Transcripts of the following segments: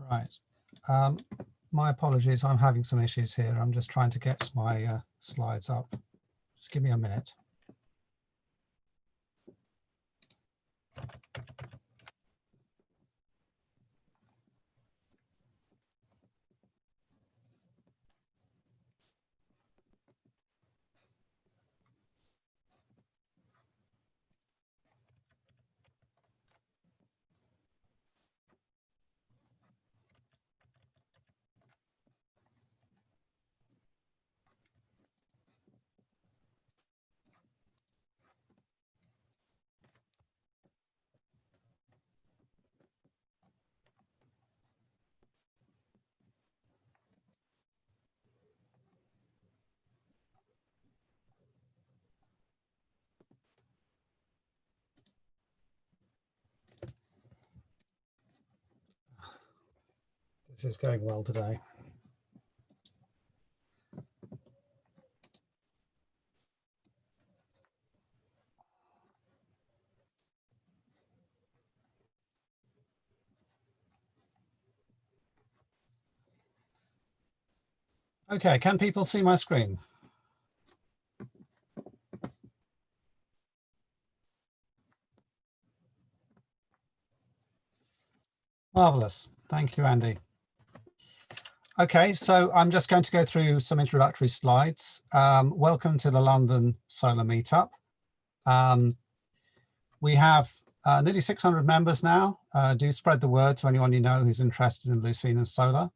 Right. My apologies. I'm having some issues here. I'm just trying to get my slides up. Just give me a minute. This is going well today. Okay, can people see my screen? Marvelous. Thank you, Andy. Okay, so I'm just going to go through some introductory slides. Welcome to the London Solar Meetup. We have nearly 600 members now. Do spread the word to anyone you know who's interested in Lucene and solar.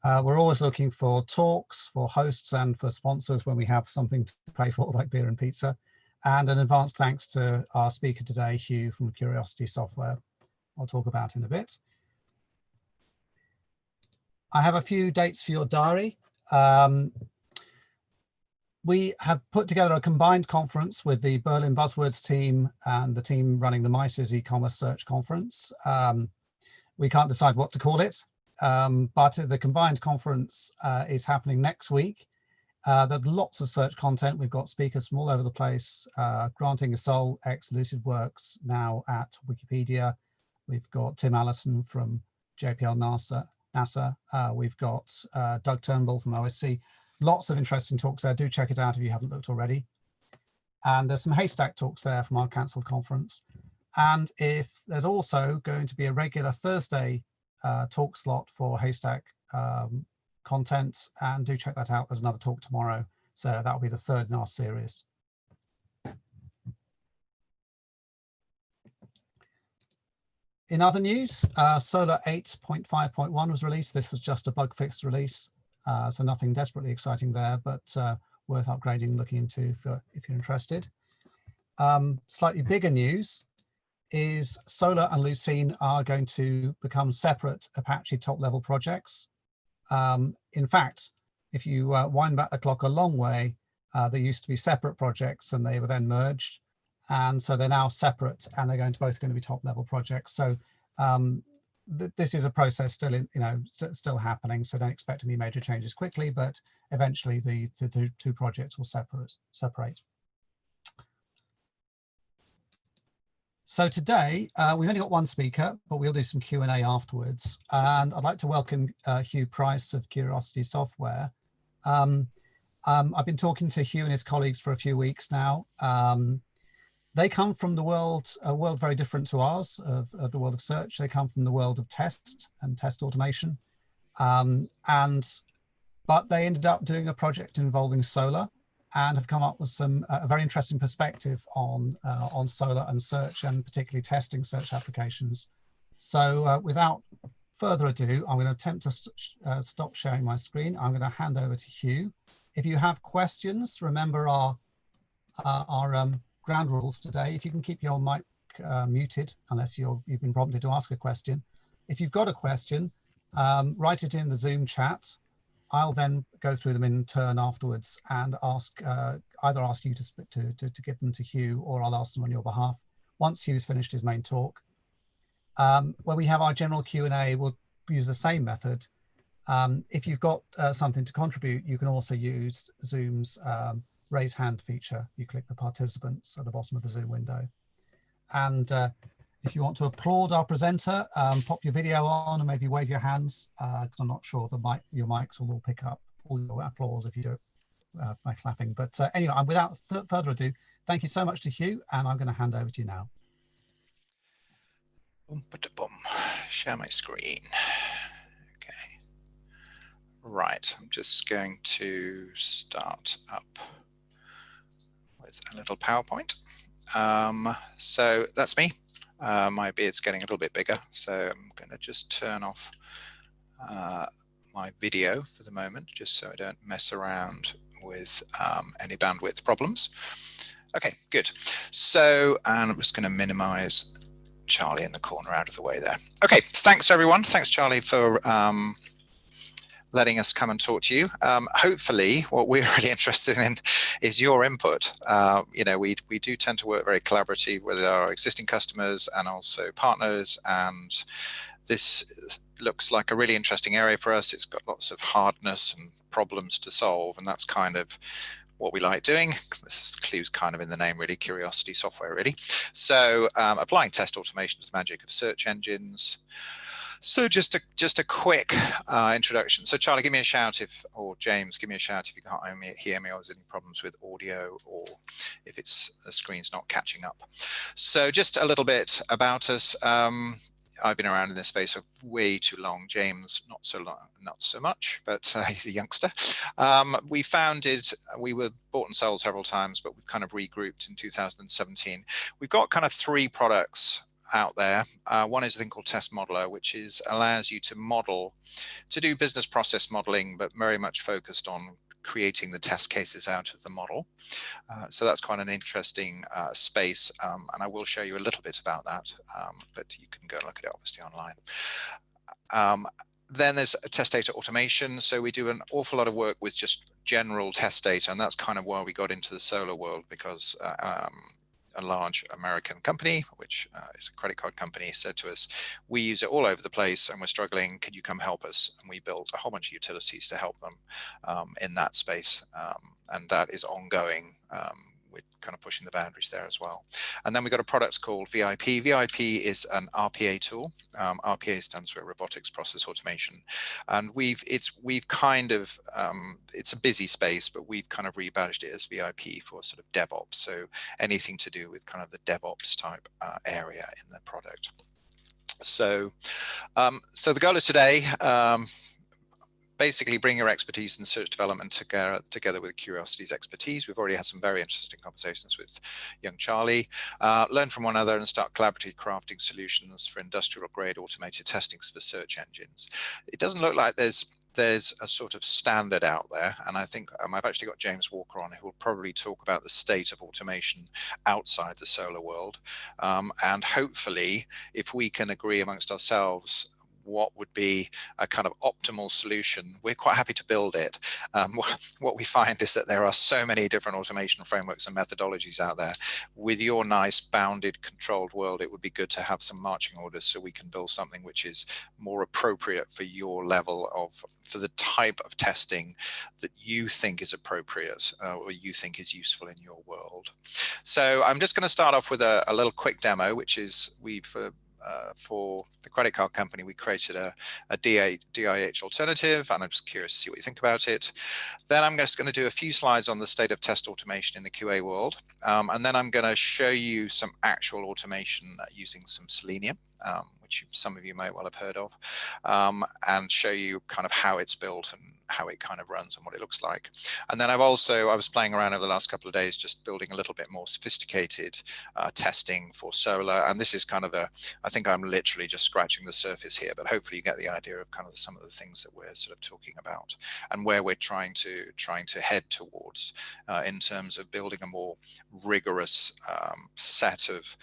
We're always looking for talks, for hosts, and for sponsors when we have something to pay for, like beer and pizza. And an advanced thanks to our speaker today, Huw from Curiosity Software. I'll talk about in a bit. I have a few dates for your diary. We have put together a combined conference with the Berlin Buzzwords team and the team running the Mices e-commerce search conference. We can't decide what to call it, but the combined conference is happening next week. There's lots of search content. We've got speakers from all over the place. Granting Gasol, ex-LucidWorks, now at Wikipedia. We've got Tim Allison from JPL NASA. We've got Doug Turnbull from OSC. Lots of interesting talks there. Do check it out if you haven't looked already. And there's some Haystack talks there from our cancelled conference. And if there's also going to be a regular Thursday talk slot for Haystack content, and do check that out. There's another talk tomorrow. So that will be the third in our series. In other news, Solr 8.5.1 was released. This was just a bug fix release, so nothing desperately exciting there, but worth upgrading, looking into if you're interested. Slightly bigger news is Solr and Lucene are going to become separate Apache top-level projects. In fact, if you wind back the clock a long way, they used to be separate projects and they were then merged. And so they're now separate, and they're both going to be top-level projects. So this is a process still happening. So don't expect any major changes quickly, but eventually the two projects will separate. So today we've only got one speaker, but we'll do some Q&A afterwards. And I'd like to welcome Huw Price of Curiosity Software. I've been talking to Huw and his colleagues for a few weeks now. They come from a world very different to ours, of the world of search. They come from the world of test and test automation. But they ended up doing a project involving Solr and have come up with a very interesting perspective on Solr and search, and particularly testing search applications. So without further ado, I'm going to attempt to stop sharing my screen. I'm going to hand over to Huw. If you have questions, remember our ground rules today. If you can keep your mic muted, unless you've been prompted to ask a question. If you've got a question, write it in the Zoom chat. I'll then go through them in turn afterwards and either ask you to give them to Huw, or I'll ask them on your behalf once Huw's finished his main talk. When we have our general Q&A, we'll use the same method. If you've got something to contribute, you can also use Zoom's raise hand feature. You click the participants at the bottom of the Zoom window. And If you want to applaud our presenter, pop your video on and maybe wave your hands, because I'm not sure your mics will all pick up all your applause if you do it by clapping. But anyway, without further ado, thank you so much to Huw, and I'm going to hand over to you now. Boom, boom. Share my screen. Okay. Right, I'm just going to start up with a little PowerPoint. So that's me. My beard's getting a little bit bigger, so I'm going to just turn off my video for the moment, just so I don't mess around with any bandwidth problems. Okay, good. So, and I'm just going to minimize Charlie in the corner out of the way there. Okay, thanks everyone. Thanks Charlie for letting us come and talk to you. Hopefully what we're really interested in is your input. You know, we do tend to work very collaboratively with our existing customers and also partners, and this looks like a really interesting area for us. It's got lots of hardness and problems to solve, and that's kind of what we like doing. This clue's kind of in the name, really, curiosity software, really. So applying test automation to the magic of search engines. So just a quick introduction. So Charlie, give me a shout or James, give me a shout if you can't hear me or there's any problems with audio or if the screen's not catching up. So just a little bit about us. I've been around in this space for way too long. James, not so long, not so much, but he's a youngster. We were bought and sold several times, but we've kind of regrouped in 2017. We've got kind of 3 products out there. One is a thing called Test Modeler, which allows you to do business process modeling, but very much focused on creating the test cases out of the model. So that's quite an interesting space, and I will show you a little bit about that, but you can go and look at it obviously online. Then there's test data automation. So we do an awful lot of work with just general test data, and that's kind of why we got into the Solr world, because a large American company, which is a credit card company, said to us, we use it all over the place and we're struggling, could you come help us? And we built a whole bunch of utilities to help them in that space, and that is ongoing. We're kind of pushing the boundaries there as well. And then we've got a product called VIP. VIP is an RPA tool. RPA stands for Robotics Process Automation. And it's a busy space, but we've kind of rebadged it as VIP for sort of DevOps. So anything to do with kind of the DevOps type area in the product. So, so the goal of today, basically bring your expertise in search development together with Curiosity's expertise. We've already had some very interesting conversations with young Charlie. Learn from one another and start collaboratively crafting solutions for industrial grade automated testing for search engines. It doesn't look like there's a sort of standard out there, and I think I've actually got James Walker on, who will probably talk about the state of automation outside the Solr world, and hopefully if we can agree amongst ourselves what would be a kind of optimal solution, we're quite happy to build it. What we find is that there are so many different automation frameworks and methodologies out there. With your nice bounded controlled world, it would be good to have some marching orders so we can build something which is more appropriate for your level for the type of testing that you think is appropriate or you think is useful in your world. So I'm just going to start off with a little quick demo, which is for the credit card company, we created a DIH alternative, and I'm just curious to see what you think about it. Then I'm just going to do a few slides on the state of test automation in the QA world, and then I'm going to show you some actual automation using some Selenium, which some of you may well have heard of, and show you kind of how it's built and how it kind of runs and what it looks like. And then I was playing around over the last couple of days just building a little bit more sophisticated testing for Solr, and this is kind of I think I'm literally just scratching the surface here, but hopefully you get the idea of kind of some of the things that we're sort of talking about and where we're trying to head towards in terms of building a more rigorous set of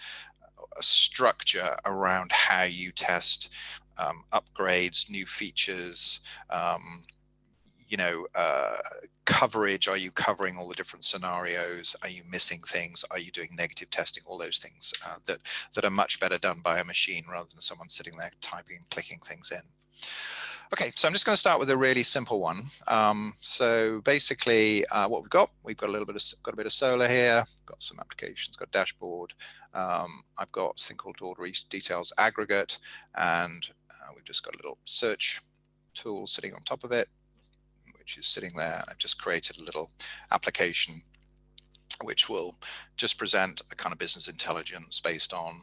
structure around how you test upgrades, new features, coverage. Are you covering all the different scenarios? Are you missing things? Are you doing negative testing? All those things that are much better done by a machine rather than someone sitting there typing and clicking things in. Okay, so I'm just going to start with a really simple one. So basically, what we've got a little bit of Solr here, got some applications, got dashboard. I've got a thing called order details aggregate, and we've just got a little search tool sitting on top of it, which is sitting there. I've just created a little application which will just present a kind of business intelligence based on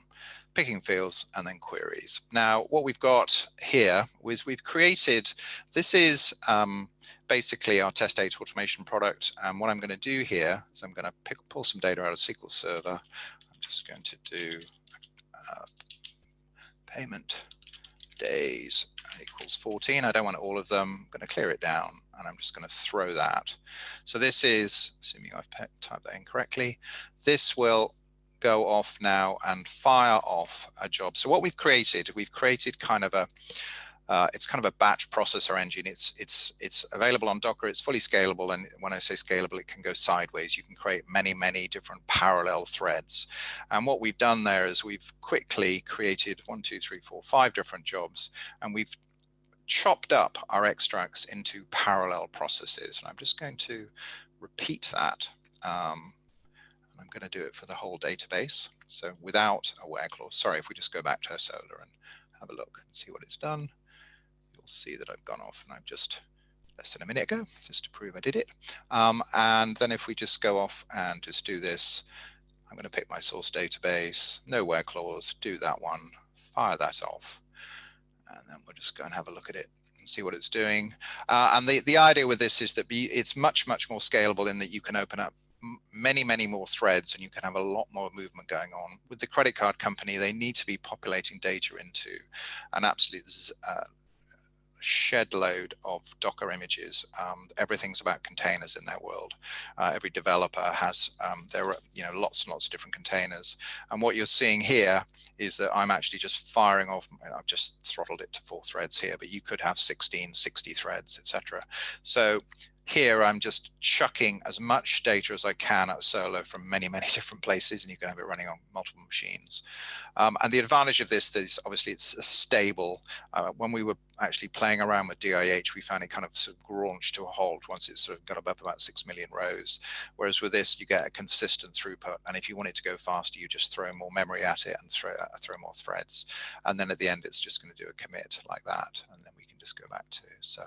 picking fields and then queries. Now, what we've got here is we've created, this is basically our test data automation product. And what I'm going to do here is I'm going to pull some data out of SQL Server. I'm just going to do payment days equals 14. I don't want all of them. I'm going to clear it down and I'm just going to throw that. So this is, assuming I've typed that in correctly, this will go off now and fire off a job. So what we've created kind of a it's kind of a batch processor engine. It's available on Docker. It's fully scalable, and when I say scalable, it can go sideways. You can create many different parallel threads. And what we've done there is we've quickly created 1, 2, 3, 4, 5 different jobs, and we've chopped up our extracts into parallel processes. And I'm just going to repeat that. I'm going to do it for the whole database. So without a where clause. Sorry, if we just go back to Solr and have a look and see what it's done. You'll see that I've gone off and I've just less than a minute ago, just to prove I did it. And then if we just go off and just do this, I'm going to pick my source database, no where clause, do that one, fire that off. And then we'll just go and have a look at it and see what it's doing. And the idea with this is that it's much more scalable in that you can open up many more threads and you can have a lot more movement going on. With the credit card company, they need to be populating data into an absolute shed load of Docker images. Everything's about containers in their world. Every developer has there are lots and lots of different containers. And what you're seeing here is that I'm actually just firing off. I've just throttled it to 4 threads here, but you could have 16, 60 threads, etc. So here I'm just chucking as much data as I can at Solr from many different places, and you can have it running on multiple machines. And the advantage of this is obviously it's stable. When we were actually playing around with DIH, we found it kind of sort of graunched to a halt once it sort of got up about 6 million rows. Whereas with this, you get a consistent throughput. And if you want it to go faster, you just throw more memory at it and throw more threads. And then at the end, it's just going to do a commit like that. And then we can just go back to Solr.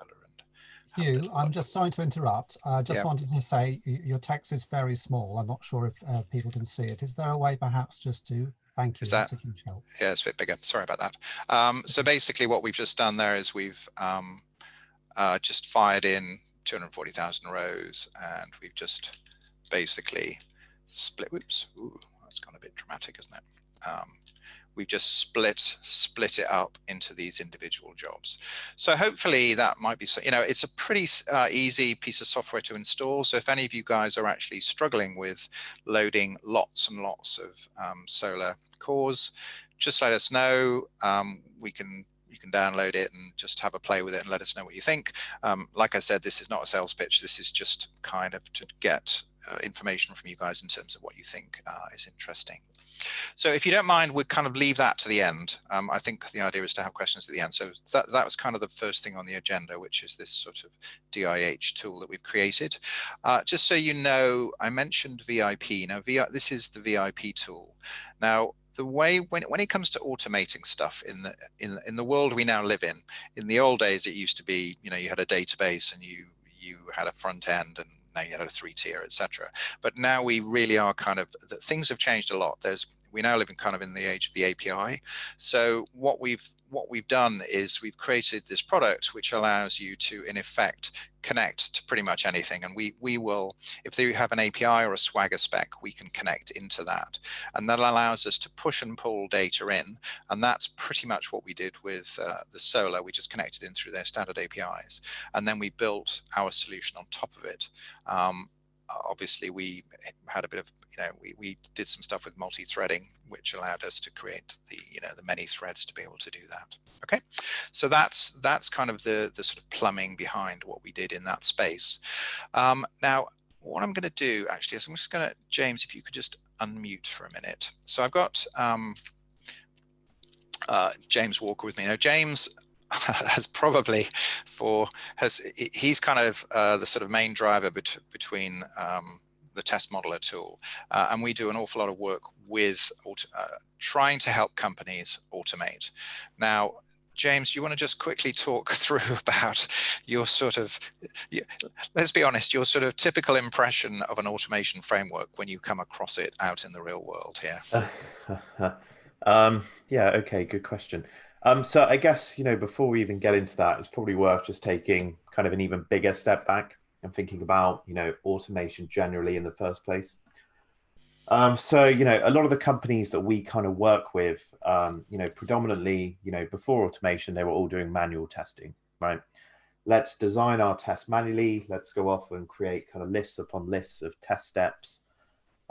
Huw, I'm just sorry to interrupt. I just wanted to say your text is very small. I'm not sure if people can see it. Is there a way perhaps just to thank you? That's a huge help. Yeah, it's a bit bigger. Sorry about that. So basically what we've just done there is we've just fired in 240,000 rows, and we've just basically split. Whoops, ooh, that's gone a bit dramatic, isn't it? We've just split it up into these individual jobs. So hopefully that might be, it's a pretty easy piece of software to install. So if any of you guys are actually struggling with loading lots and lots of Solr cores, just let us know. You can download it and just have a play with it and let us know what you think. Like I said, this is not a sales pitch. This is just kind of to get information from you guys in terms of what you think is interesting. So if you don't mind, we'll kind of leave that to the end. I think the idea is to have questions at the end. So that was kind of the first thing on the agenda, which is this sort of DIH tool that we've created. Just so you know, I mentioned VIP. Now, this is the VIP tool. Now, the way when it comes to automating stuff in the world we now live in the old days, it used to be, you had a database and you had a front end, and now you had a 3-tier, etc. But now we really are things have changed a lot. We now live in the age of the API. So what we've done is we've created this product which allows you to, in effect, connect to pretty much anything. And we will, if you have an API or a Swagger spec, we can connect into that. And that allows us to push and pull data in. And that's pretty much what we did with the Solr. We just connected in through their standard APIs. And then we built our solution on top of it. Obviously, we had a bit of, we did some stuff with multi-threading, which allowed us to create the many threads to be able to do that. Okay, so that's kind of the sort of plumbing behind what we did in that space. Now, what I'm going to do actually is I'm just going to, James, if you could just unmute for a minute. So I've got James Walker with me now. James has probably he's kind of the sort of main driver between the test modeler tool, and we do an awful lot of work with trying to help companies automate. Now, James, you want to just quickly talk through about your sort of, let's be honest, your sort of typical impression of an automation framework when you come across it out in the real world here? Yeah, okay, good question. So I guess, before we even get into that, it's probably worth just taking kind of an even bigger step back and thinking about, automation generally in the first place. So, a lot of the companies that we kind of work with, predominantly, before automation, they were all doing manual testing, right? Let's design our test manually. Let's go off and create kind of lists upon lists of test steps.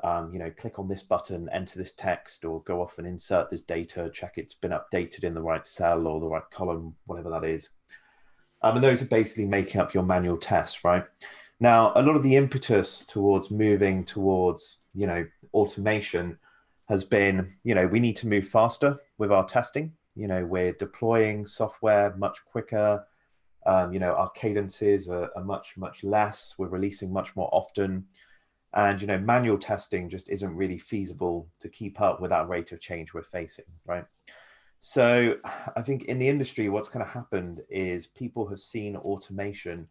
Click on this button, enter this text, or go off and insert this data, check it's been updated in the right cell or the right column, whatever that is. And those are basically making up your manual tests, right? Now, a lot of the impetus towards moving towards, automation has been, we need to move faster with our testing. We're deploying software much quicker. Our cadences are much, much less. We're releasing much more often. And, manual testing just isn't really feasible to keep up with that rate of change we're facing, right? So I think in the industry, what's kind of happened is people have seen automation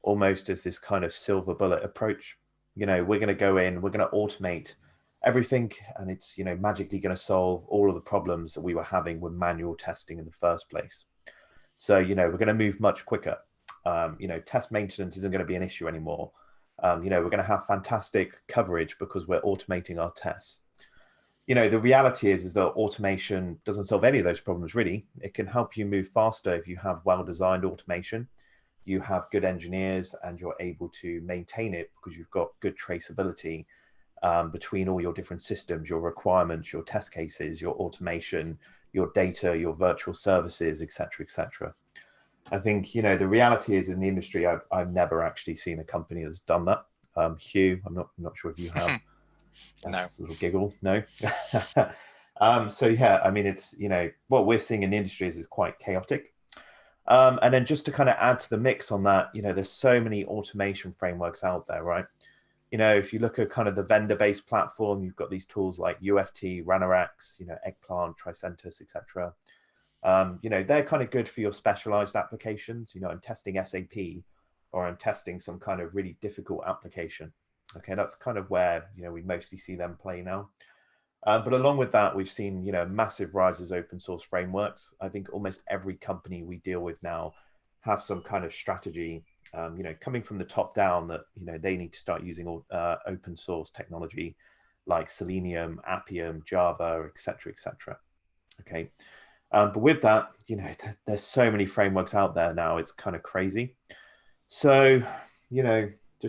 almost as this kind of silver bullet approach. We're going to go in, we're going to automate everything, and it's, magically going to solve all of the problems that we were having with manual testing in the first place. So, we're going to move much quicker. Test maintenance isn't going to be an issue anymore. We're going to have fantastic coverage because we're automating our tests. The reality is that automation doesn't solve any of those problems, really. It can help you move faster if you have well-designed automation, you have good engineers, and you're able to maintain it because you've got good traceability between all your different systems, your requirements, your test cases, your automation, your data, your virtual services, et cetera, et cetera. I think, the reality is in the industry, I've never actually seen a company that's done that. Huw, I'm not sure if you have. No. That's a little giggle. No. So yeah, I mean, it's, what we're seeing in the industry is quite chaotic. And then just to kind of add to the mix on that, there's so many automation frameworks out there, right? If you look at kind of the vendor-based platform, you've got these tools like UFT, Ranorax, Eggplant, Tricentis, etc. They're kind of good for your specialized applications. I'm testing SAP, or I'm testing some kind of really difficult application. Okay, that's kind of where, we mostly see them play now. But along with that, we've seen, massive rise as open source frameworks. I think almost every company we deal with now has some kind of strategy, coming from the top down that, they need to start using open source technology like Selenium, Appium, Java, et cetera, et cetera. Okay. But with that, there's so many frameworks out there now, it's kind of crazy. So,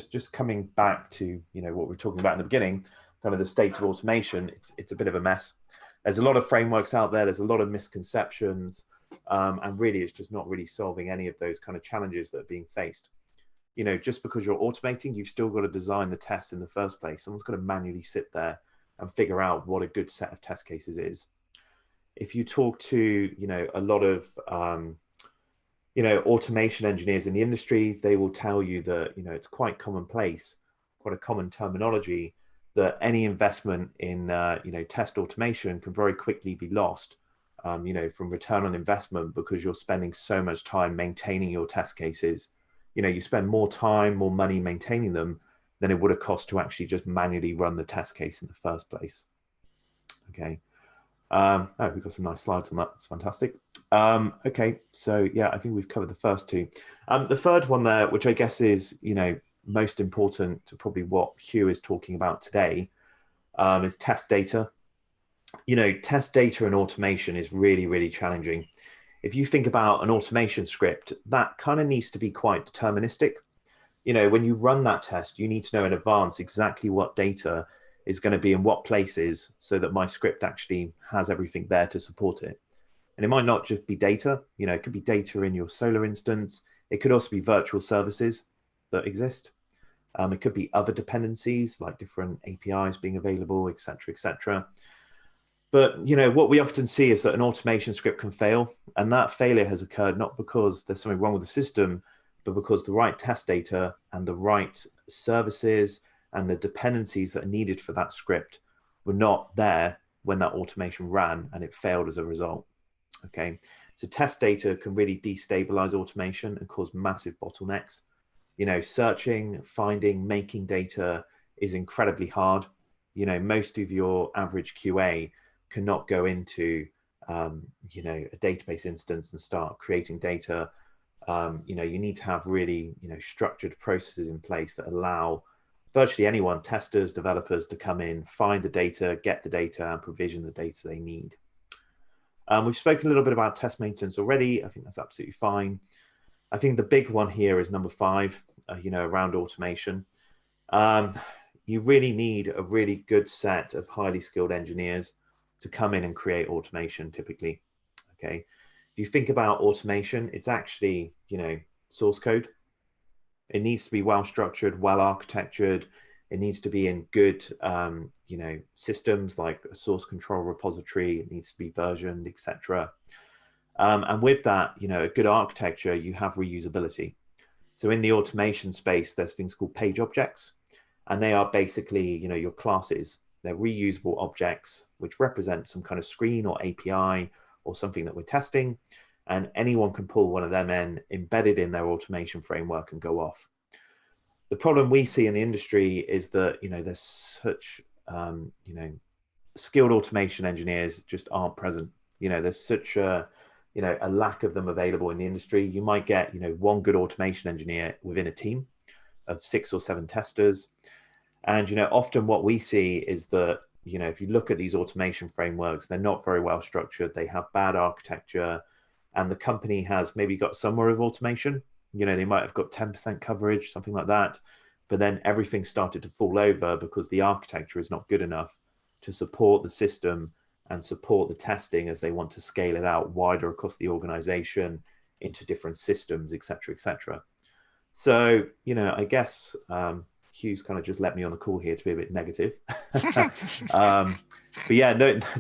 just coming back to, what we were talking about in the beginning, kind of the state of automation, it's a bit of a mess. There's a lot of frameworks out there, there's a lot of misconceptions, and really it's just not really solving any of those kind of challenges that are being faced. Just because you're automating, you've still got to design the tests in the first place. Someone's got to manually sit there and figure out what a good set of test cases is. If you talk to, a lot of, automation engineers in the industry, they will tell you that, it's quite commonplace, quite a common terminology, that any investment in, test automation can very quickly be lost, from return on investment, because you're spending so much time maintaining your test cases. You spend more time, more money maintaining them than it would have cost to actually just manually run the test case in the first place. Okay. Oh, we've got some nice slides on that. It's fantastic. Okay, so yeah, I think we've covered the first two. The third one there, which I guess is, most important to probably what Huw is talking about today, is test data. Test data and automation is really, really challenging. If you think about an automation script, that kind of needs to be quite deterministic. When you run that test, you need to know in advance exactly what data is going to be in what places so that my script actually has everything there to support it. And it might not just be data, it could be data in your Solr instance. It could also be virtual services that exist. It could be other dependencies like different APIs being available, et cetera, et cetera. But what we often see is that an automation script can fail, and that failure has occurred not because there's something wrong with the system, but because the right test data and the right services and the dependencies that are needed for that script were not there when that automation ran, and it failed as a result. Okay, so test data can really destabilize automation and cause massive bottlenecks. Searching, finding, making data is incredibly hard. Most of your average QA cannot go into a database instance and start creating data. You need to have really structured processes in place that allow virtually anyone, testers, developers, to come in, find the data, get the data, and provision the data they need. We've spoken a little bit about test maintenance already. I think that's absolutely fine. I think the big one here is number 5, around automation. You really need a really good set of highly skilled engineers to come in and create automation typically. Okay, if you think about automation, it's actually source code. It needs to be well structured, well architectured. It needs to be in good systems like a source control repository. It needs to be versioned, etc. And with that, a good architecture, you have reusability. So in the automation space, there's things called page objects, and they are basically your classes. They're reusable objects which represent some kind of screen or API or something that we're testing, and anyone can pull one of them in, embedded in their automation framework, and go off. The problem we see in the industry is that there's such skilled automation engineers just aren't present. There's such a lack of them available in the industry. You might get one good automation engineer within a team of 6 or 7 testers. And often what we see is that if you look at these automation frameworks, they're not very well structured. They have bad architecture, and the company has maybe got somewhere of automation. They might have got 10% coverage, something like that, but then everything started to fall over because the architecture is not good enough to support the system and support the testing as they want to scale it out wider across the organization into different systems, etc., etc. So I guess Hugh's kind of just let me on the call here to be a bit negative. But yeah,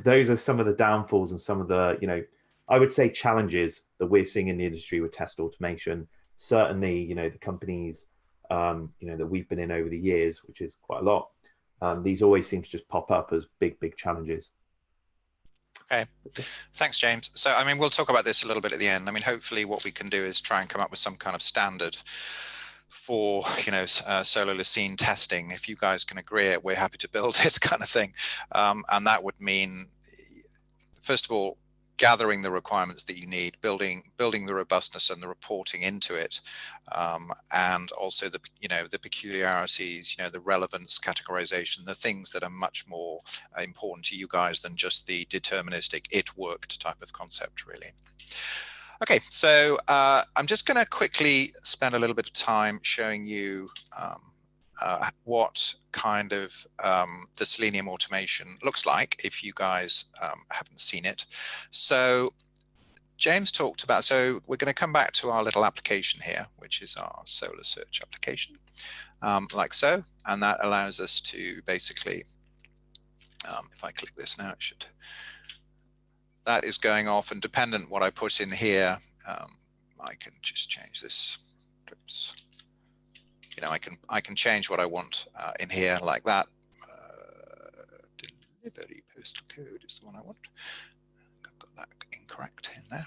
those are some of the downfalls and some of the, I would say, challenges that we're seeing in the industry with test automation. Certainly, the companies, that we've been in over the years, which is quite a lot, these always seem to just pop up as big challenges. Okay, thanks, James. So, we'll talk about this a little bit at the end. Hopefully what we can do is try and come up with some kind of standard for, Solr Lucene testing. If you guys can agree it, we're happy to build it, kind of thing. And that would mean, first of all, gathering the requirements that you need, building the robustness and the reporting into it, and also the peculiarities, the relevance, categorization, the things that are much more important to you guys than just the deterministic it worked type of concept, really. Okay, so I'm just going to quickly spend a little bit of time showing you what kind of the Selenium automation looks like if you guys haven't seen it. So James talked about, so we're going to come back to our little application here, which is our Solr search application, like so, and that allows us to basically, if I click this now, it should, that is going off, and dependent what I put in here, I can just change this. Oops. I can change what I want in here like that. Delivery postal code is the one I want. I've got that incorrect in there.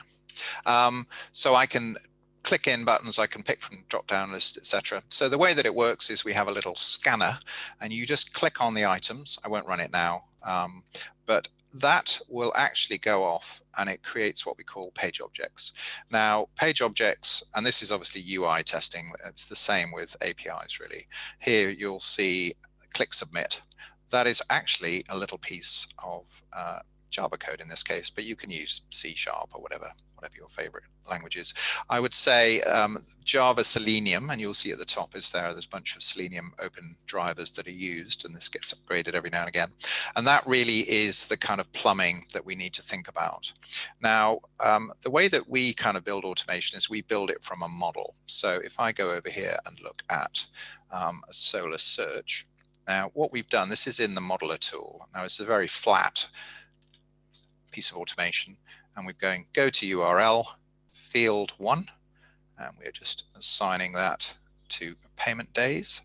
So I can click in buttons, I can pick from drop-down list, etc. So the way that it works is we have a little scanner, and you just click on the items. I won't run it now, but that will actually go off, and it creates what we call page objects. Now, page objects, and this is obviously UI testing, it's the same with APIs really. Here you'll see click submit. That is actually a little piece of Java code in this case, but you can use C# or whatever your favorite language is. I would say Java Selenium, and you'll see at the top is there's a bunch of Selenium open drivers that are used, and this gets upgraded every now and again. And that really is the kind of plumbing that we need to think about. Now, the way that we kind of build automation is we build it from a model. So if I go over here and look at a Solr search, now what we've done, this is in the modeler tool. Now it's a very flat piece of automation, and we're going go to URL field 1, and we're just assigning that to payment days.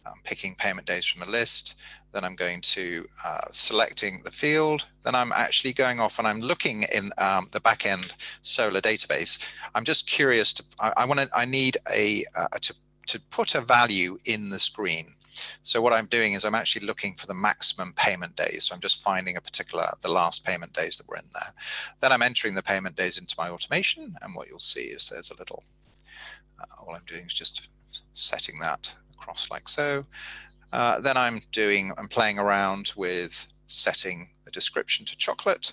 I'm picking payment days from a list. Then I'm going to selecting the field. Then I'm actually going off and I'm looking in the backend Solr database. I'm just curious to, I need to put a value in the screen. So what I'm doing is I'm actually looking for the maximum payment days. So I'm just finding the last payment days that were in there. Then I'm entering the payment days into my automation, and what you'll see is there's a little, all I'm doing is just setting that across like so. Then I'm playing around with setting a description to chocolate,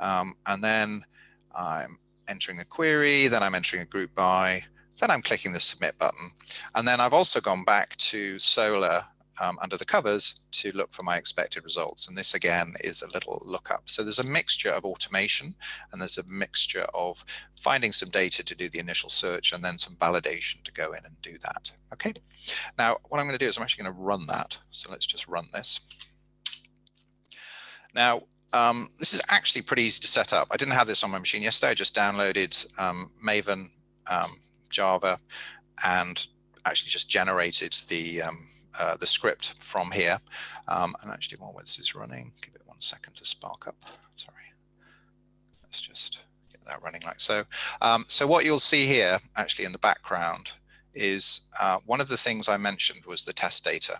and then I'm entering a query, then I'm entering a group by, then I'm clicking the submit button. And then I've also gone back to Solr under the covers to look for my expected results. And this again is a little lookup. So there's a mixture of automation, and there's a mixture of finding some data to do the initial search, and then some validation to go in and do that. Okay. Now what I'm going to do is I'm actually going to run that. So let's just run this. Now this is actually pretty easy to set up. I didn't have this on my machine yesterday. I just downloaded Maven, Java, and actually just generated the script from here. And actually, while this is running, give it 1 second to spark up. Sorry, let's just get that running like so. So what you'll see here, actually in the background, is one of the things I mentioned was the test data.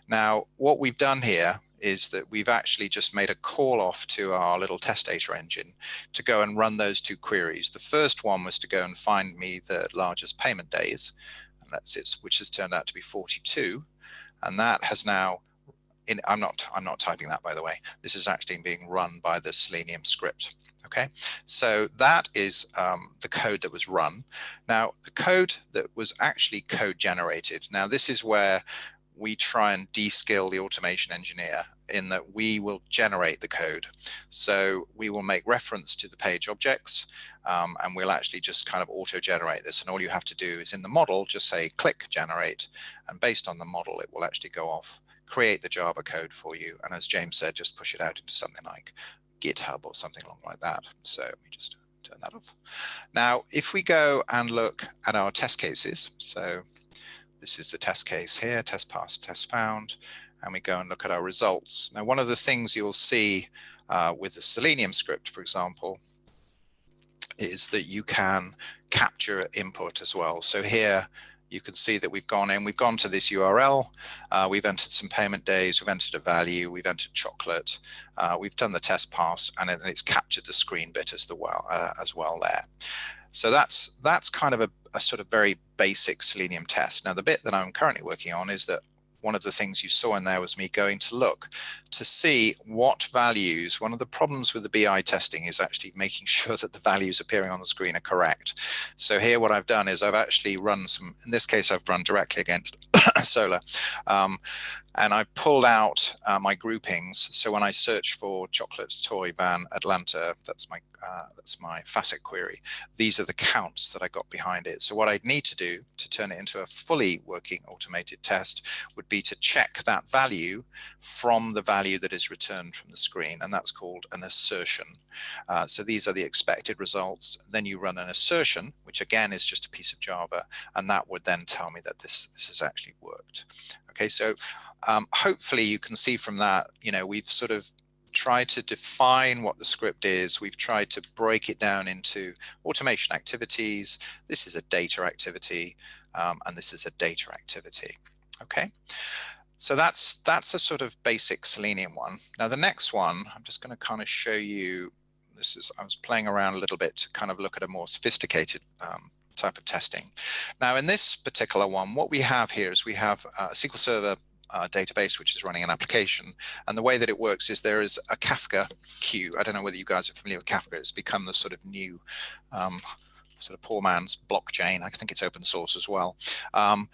Now, what we've done here is that we've actually just made a call off to our little test data engine to go and run those 2 queries. The first one was to go and find me the largest payment days, and that's it, which has turned out to be 42. And that has now, I'm not typing that, by the way. This is actually being run by the Selenium script. Okay, so that is the code that was run. Now, the code that was actually code generated. Now, this is where we try and de-skill the automation engineer, in that we will generate the code. So we will make reference to the page objects, and we'll actually just kind of auto-generate this. And all you have to do is in the model, just say click generate, and based on the model, it will actually go off, create the Java code for you. And as James said, just push it out into something like GitHub or something along like that. So let me just turn that off. Now, if we go and look at our test cases, so this is the test case here, test passed, test found, and we go and look at our results. Now, one of the things you'll see with the Selenium script, for example, is that you can capture input as well. So here you can see that we've gone to this URL, we've entered some payment days, we've entered a value, we've entered chocolate, we've done the test pass, and then it's captured the screen bit as well there. So that's kind of a sort of very basic Selenium test. Now, the bit that I'm currently working on is that one of the things you saw in there was me going to look to see what values. One of the problems with the BI testing is actually making sure that the values appearing on the screen are correct. So here what I've done is I've actually run some, in this case I've run directly against Solr, and I pulled out my groupings. So when I search for chocolate toy van Atlanta, that's my facet query. These are the counts that I got behind it. So what I'd need to do to turn it into a fully working automated test would be to check that value from the value that is returned from the screen, and that's called an assertion. So these are the expected results. Then you run an assertion, which again is just a piece of Java, and that would then tell me that this has actually worked. Okay, so hopefully you can see from that, we've sort of tried to define what the script is. We've tried to break it down into automation activities. This is a data activity, and this is a data activity. Okay, so that's a sort of basic Selenium one. Now the next one, I'm just going to kind of show you. I was playing around a little bit to kind of look at a more sophisticated type of testing. Now in this particular one, what we have here is we have a SQL Server database which is running an application, and the way that it works is there is a Kafka queue. I don't know whether you guys are familiar with Kafka. It's become the sort of new sort of poor man's blockchain. I think it's open source as well, and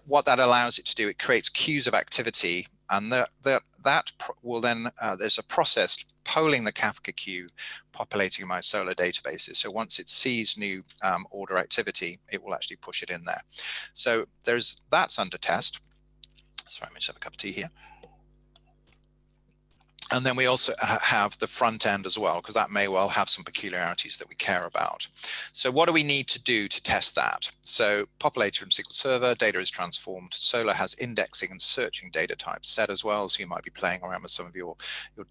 what that allows it to do, it creates queues of activity, and that will then there's a process polling the Kafka queue, populating my Solr databases. So once it sees new order activity, it will actually push it in there. So that's under test. Sorry, let me just have a cup of tea here. And then we also have the front end as well, because that may well have some peculiarities that we care about. So what do we need to do to test that? So populated from SQL Server, data is transformed. Solr has indexing and searching data types set as well. So you might be playing around with some of your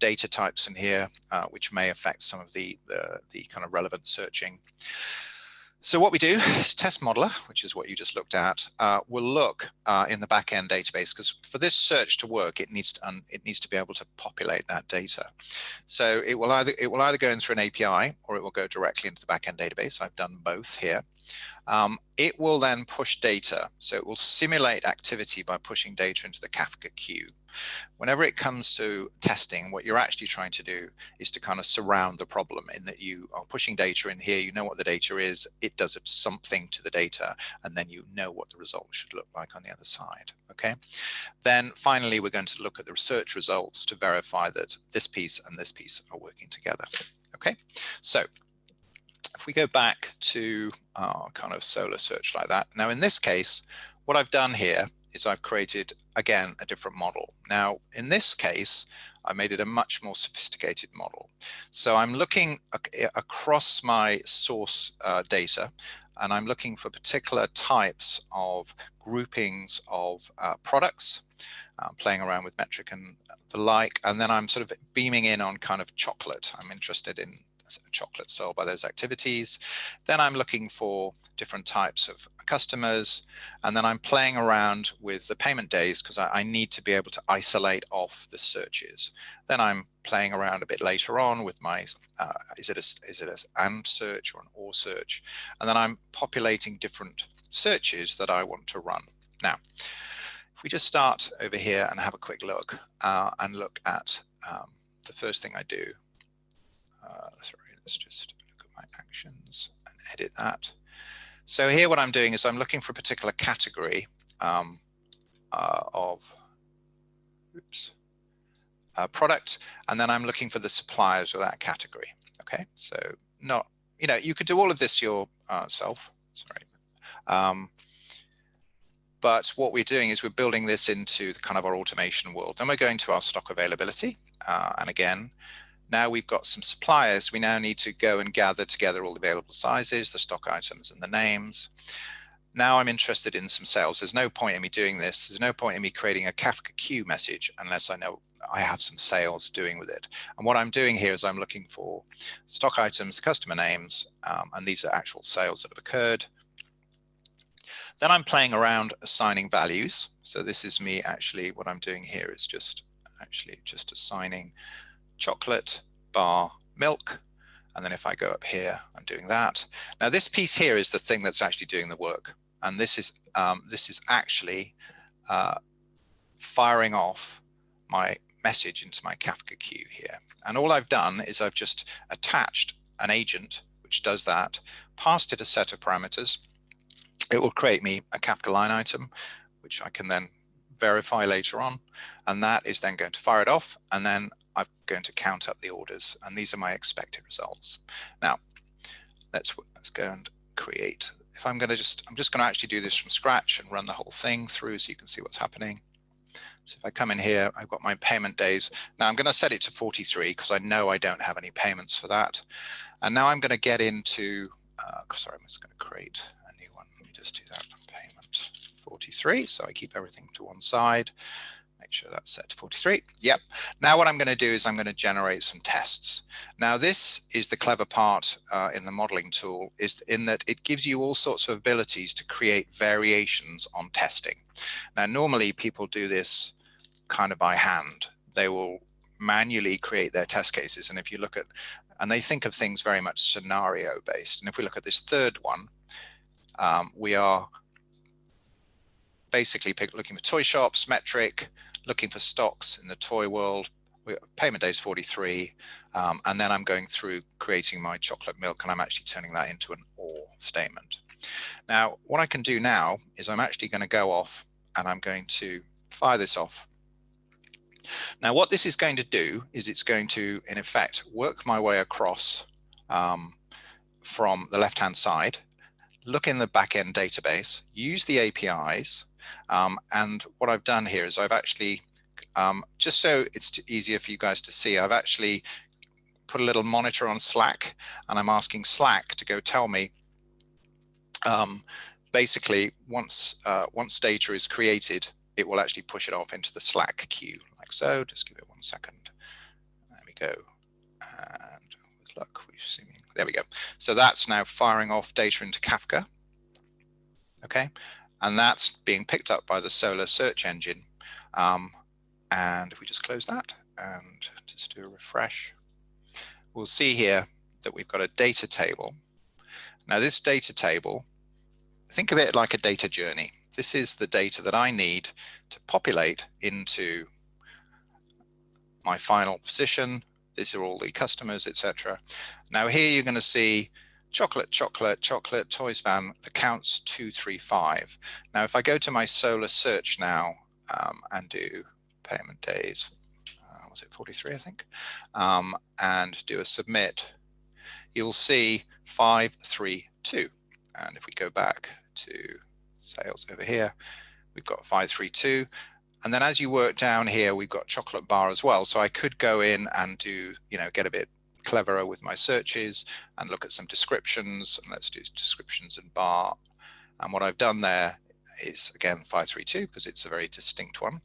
data types in here, which may affect some of the kind of relevant searching. So what we do is test modeler, which is what you just looked at, will look in the backend database, because for this search to work, it needs to be able to populate that data. So it will either go in through an API, or it will go directly into the backend database. I've done both here. It will then push data. So it will simulate activity by pushing data into the Kafka queue. Whenever it comes to testing, what you're actually trying to do is to kind of surround the problem, in that you are pushing data in here, you know what the data is, it does something to the data, and then you know what the result should look like on the other side. Okay. Then finally, we're going to look at the research results to verify that this piece and this piece are working together. Okay. So if we go back to our kind of Solr search like that, now in this case, what I've done here is I've created, again, a different model. Now, in this case, I made it a much more sophisticated model. So I'm looking across my source data, and I'm looking for particular types of groupings of products, playing around with metric and the like, and then I'm sort of beaming in on kind of chocolate. I'm interested in chocolate sold by those activities. Then I'm looking for different types of customers, and then I'm playing around with the payment days, because I need to be able to isolate off the searches. Then I'm playing around a bit later on with my is it an and search or an or search, and then I'm populating different searches that I want to run. Now, if we just start over here and have a quick look and look at the first thing I do. Sorry, let's just look at my actions and edit that. So here what I'm doing is I'm looking for a particular category of product, and then I'm looking for the suppliers of that category. Okay, so not, you could do all of this yourself. Sorry. But what we're doing is we're building this into the kind of our automation world. Then we're going to our stock availability, and again, now we've got some suppliers. We now need to go and gather together all the available sizes, the stock items, and the names. Now I'm interested in some sales. There's no point in me doing this. There's no point in me creating a Kafka queue message unless I know I have some sales doing with it. And what I'm doing here is I'm looking for stock items, customer names, and these are actual sales that have occurred. Then I'm playing around assigning values. So this is me actually, what I'm doing here is just assigning chocolate, bar, milk, and then if I go up here, I'm doing that. Now this piece here is the thing that's actually doing the work, and this is actually firing off my message into my Kafka queue here. And all I've done is I've just attached an agent which does that, passed it a set of parameters. It will create me a Kafka line item, which I can then verify later on, and that is then going to fire it off, and then I'm going to count up the orders, and these are my expected results. Now, let's go and create. If I'm just going to actually do this from scratch and run the whole thing through so you can see what's happening. So if I come in here, I've got my payment days. Now I'm going to set it to 43 because I know I don't have any payments for that. And now I'm going to get into, sorry, I'm just going to create a new one. Let me just do that. Payment 43. So I keep everything to one side. Make sure that's set to 43. Yep. Now what I'm going to do is I'm going to generate some tests. Now this is the clever part in the modeling tool, is in that it gives you all sorts of abilities to create variations on testing. Now normally people do this kind of by hand. They will manually create their test cases, and if you look at, and they think of things very much scenario based. And if we look at this third one, we are basically looking for toy shops, metric, looking for stocks in the toy world. Payment days 43, and then I'm going through creating my chocolate milk, and I'm actually turning that into an OR statement. Now, what I can do now is I'm actually going to go off and I'm going to fire this off. Now, what this is going to do is it's going to, in effect, work my way across from the left-hand side, look in the back-end database, use the APIs, and what I've done here is I've actually just so it's easier for you guys to see, I've actually put a little monitor on Slack, and I'm asking Slack to go tell me basically once data is created, it will actually push it off into the Slack queue like so. Just give it 1 second. There we go. And with luck, there we go. So that's now firing off data into Kafka. Okay, and that's being picked up by the Solr search engine. And if we just close that and just do a refresh, we'll see here that we've got a data table. Now this data table, think of it like a data journey. This is the data that I need to populate into my final position. These are all the customers, etc. Now here you're going to see chocolate, chocolate, chocolate, toys van, accounts 235. Now if I go to my Solr search now and do payment days, was it 43 I think, and do a submit, you'll see 532. And if we go back to sales over here, we've got 532. And then as you work down here, we've got chocolate bar as well. So I could go in and do, get a bit cleverer with my searches and look at some descriptions. And let's do descriptions and bar. And what I've done there is, again, 532, because it's a very distinct one.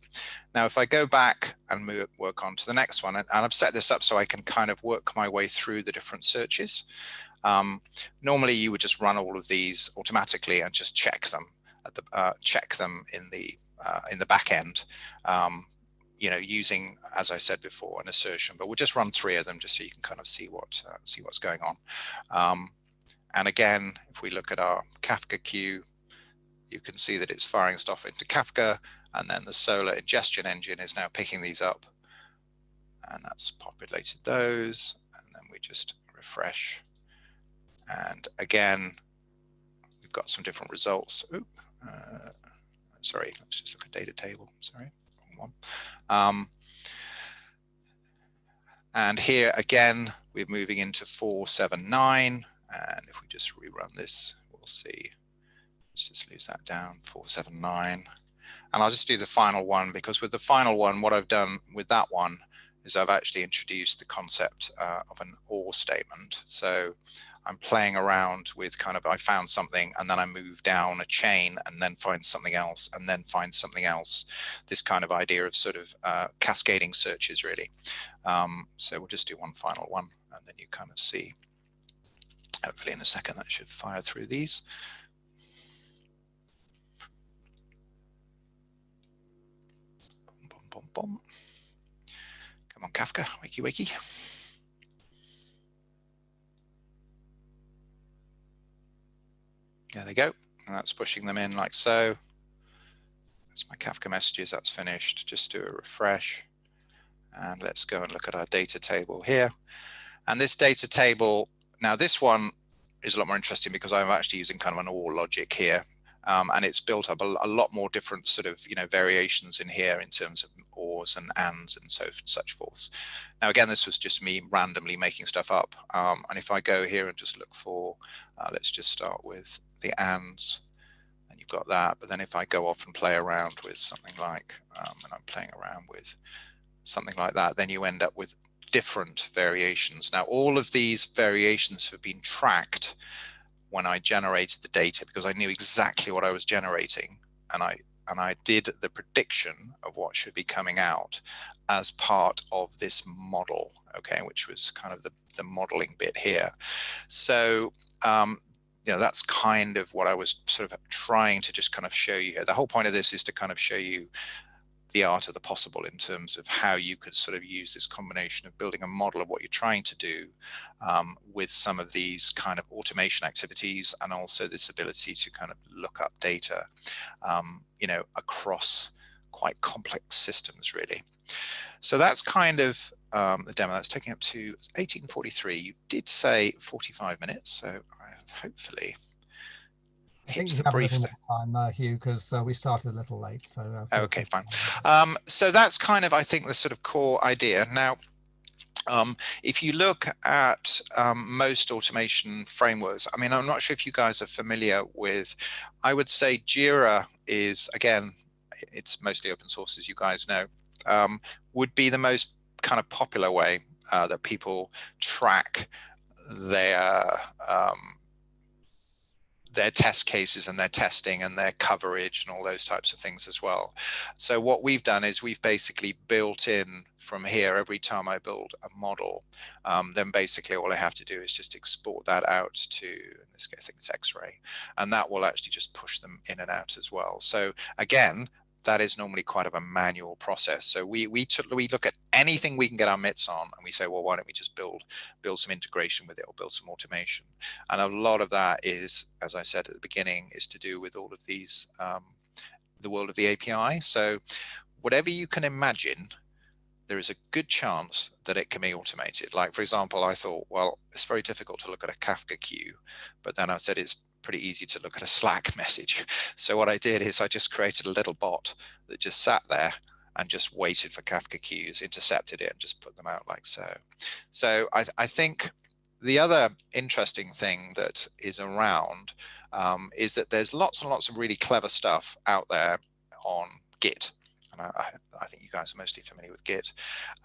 Now, if I go back and work on to the next one, and I've set this up so I can kind of work my way through the different searches. Normally, you would just run all of these automatically and just check them at the in the back end, using, as I said before, an assertion. But we'll just run 3 of them just so you can kind of see what's going on. And again, if we look at our Kafka queue, you can see that it's firing stuff into Kafka, and then the Solr ingestion engine is now picking these up, and that's populated those, and then we just refresh. And again, we've got some different results. Sorry, let's just look at data table. Sorry, wrong one. And here again, we're moving into 479. And if we just rerun this, we'll see. Let's just lose that down, 479. And I'll just do the final one, because with the final one, what I've done with that one is I've actually introduced the concept of an OR statement. So I'm playing around with I found something, and then I move down a chain and then find something else, and then find something else. This kind of idea of sort of cascading searches, really. So we'll just do one final one, and then you kind of see, hopefully in a second, that should fire through these. Boom, boom, boom, boom. Come on, Kafka, wakey, wakey. There they go. And that's pushing them in like so. That's my Kafka messages. That's finished. Just do a refresh. And let's go and look at our data table here. And this data table, now this one is a lot more interesting because I'm actually using kind of an OR logic here. And it's built up a lot more different sort of, variations in here in terms of ORs and ANDs and such forth. Now, again, this was just me randomly making stuff up. And if I go here and just look for, let's just start with the ANDs, and you've got that. But then if I go off and play around with something like, and I'm playing around with something like that, then you end up with different variations. Now, all of these variations have been tracked when I generated the data, because I knew exactly what I was generating, and I did the prediction of what should be coming out as part of this model, okay, which was kind of the modeling bit here. So that's kind of what I was sort of trying to just kind of show you here. The whole point of this is to kind of show you the art of the possible in terms of how you could sort of use this combination of building a model of what you're trying to do with some of these kind of automation activities, and also this ability to kind of look up data, across quite complex systems, really. So that's kind of the demo. That's taking up to 18:43. You did say 45 minutes, so I hopefully I think you have a little more time, Huw, because we started a little late. So okay, fine. So that's kind of, I think, the sort of core idea. Now, if you look at most automation frameworks, I mean, I'm not sure if you guys are familiar with, I would say Jira is, again, it's mostly open source, as you guys know. would be the most kind of popular way that people track their test cases and their testing and their coverage and all those types of things as well. So what we've done is we've basically built in from here, every time I build a model, then basically all I have to do is just export that out to, in this case, I think it's X-ray, and that will actually just push them in and out as well. So again, that is normally quite of a manual process. So we look at anything we can get our mitts on, and we say, well, why don't we just build some integration with it or build some automation? And a lot of that is, as I said at the beginning, is to do with all of these, the world of the API. So whatever you can imagine, there is a good chance that it can be automated. Like, for example, I thought, well, it's very difficult to look at a Kafka queue, but then I said it's pretty easy to look at a Slack message. So what I did is I just created a little bot that just sat there and just waited for Kafka queues, intercepted it, and just put them out like so. So I think the other interesting thing that is around is that there's lots and lots of really clever stuff out there on Git. And I think you guys are mostly familiar with Git.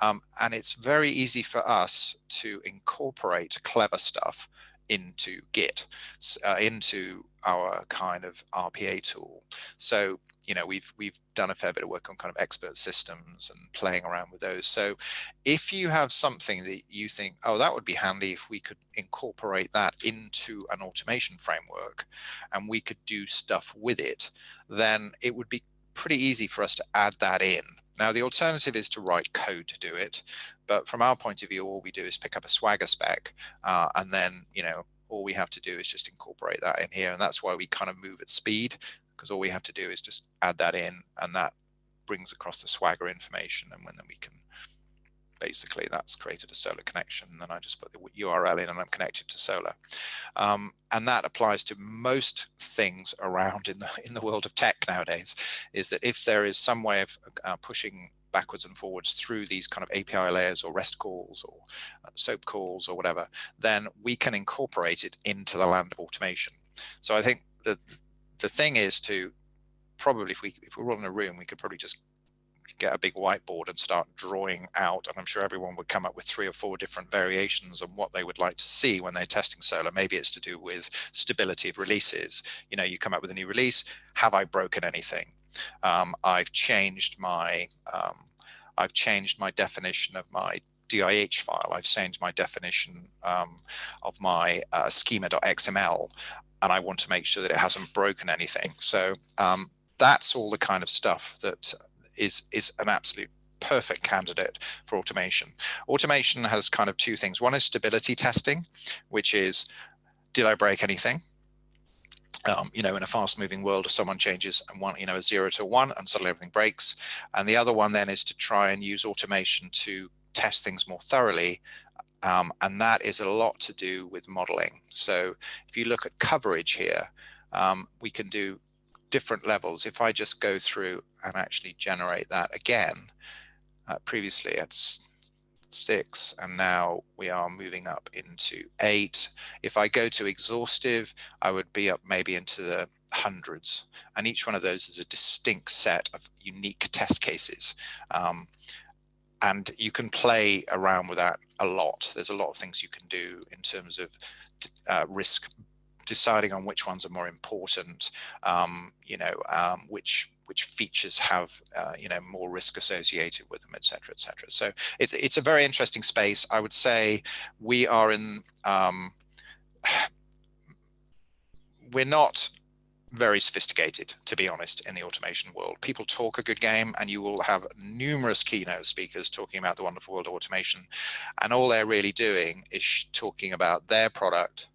And it's very easy for us to incorporate clever stuff into Git, into our kind of RPA tool. So, you know, we've done a fair bit of work on kind of expert systems and playing around with those. So if you have something that you think, oh, that would be handy if we could incorporate that into an automation framework and we could do stuff with it, then it would be pretty easy for us to add that in. Now, the alternative is to write code to do it. But from our point of view, all we do is pick up a Swagger spec, and then, you know, all we have to do is just incorporate that in here. And that's why we kind of move at speed, because all we have to do is just add that in, and that brings across the Swagger information. And then we can basically, that's created a Solr connection. And then I just put the URL in and I'm connected to Solr. And that applies to most things around in the world of tech nowadays, is that if there is some way of pushing backwards and forwards through these kind of API layers or REST calls or SOAP calls or whatever, then we can incorporate it into the land of automation. So I think that the thing is to probably, if we're all in a room, we could probably just get a big whiteboard and start drawing out, and I'm sure everyone would come up with 3 or 4 different variations on what they would like to see when they're testing Solr. Maybe it's to do with stability of releases. You know, you come up with a new release, have I broken anything? I've changed my definition of my DIH file. I've changed my definition of my schema.xml, and I want to make sure that it hasn't broken anything. So that's all the kind of stuff that is an absolute perfect candidate for automation. Automation has kind of 2 things. One is stability testing, which is, did I break anything? You know, in a fast-moving world, if someone changes and a 0 to 1, and suddenly everything breaks. And the other one then is to try and use automation to test things more thoroughly, and that is a lot to do with modeling. So if you look at coverage here, we can do different levels. If I just go through and actually generate that again, previously it's 6, and now we are moving up into 8. If I go to exhaustive, I would be up maybe into the hundreds, and each one of those is a distinct set of unique test cases. And you can play around with that a lot. There's a lot of things you can do in terms of risk, deciding on which ones are more important, which features have more risk associated with them, et cetera, et cetera. So it's a very interesting space. I would say we are in, we're not very sophisticated, to be honest, in the automation world. People talk a good game, and you will have numerous keynote speakers talking about the wonderful world of automation, and all they're really doing is talking about their product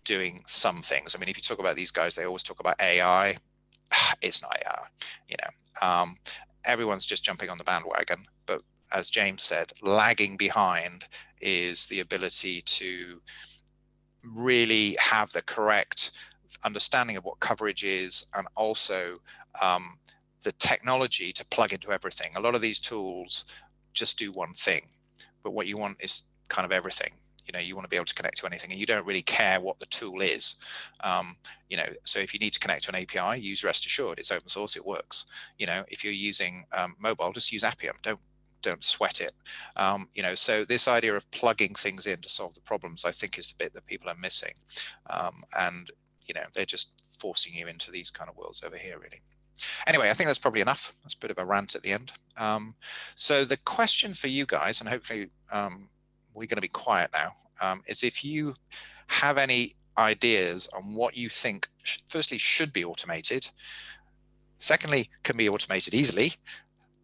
doing some things. I mean, if you talk about these guys, they always talk about AI. It's not AI, everyone's just jumping on the bandwagon. But as James said, lagging behind is the ability to really have the correct understanding of what coverage is, and also the technology to plug into everything. A lot of these tools just do one thing, but what you want is kind of everything. you know, you want to be able to connect to anything, and you don't really care what the tool is. You know, so if you need to connect to an API, use rest assured, it's open source, it works. You know, if you're using mobile, just use Appium. Don't sweat it. You know, so this idea of plugging things in to solve the problems, I think, is the bit that people are missing. And you know, they're just forcing you into these kind of worlds over here, really. Anyway, I think that's probably enough. That's a bit of a rant at the end. So the question for you guys, and hopefully we're going to be quiet now, is if you have any ideas on what you think, firstly, should be automated, secondly, can be automated easily,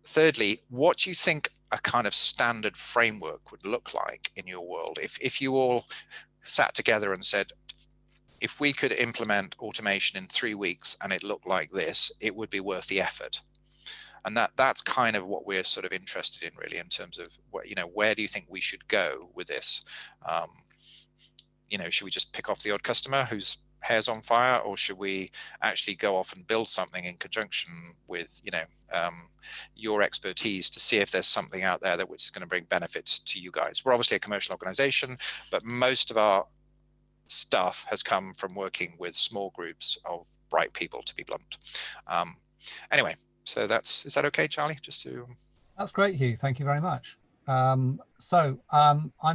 thirdly, what do you think a kind of standard framework would look like in your world? If you all sat together and said, if we could implement automation in 3 weeks and it looked like this, it would be worth the effort. And that's kind of what we're sort of interested in, really, in terms of what, you know, where do you think we should go with this? You know, should we just pick off the odd customer whose hair's on fire, or should we actually go off and build something in conjunction with, you know, your expertise to see if there's something out there that which is going to bring benefits to you guys? We're obviously a commercial organization, but most of our stuff has come from working with small groups of bright people, to be blunt. Anyway, so is that okay, Charlie? Just to... That's great, Huw. Thank you very much. I'm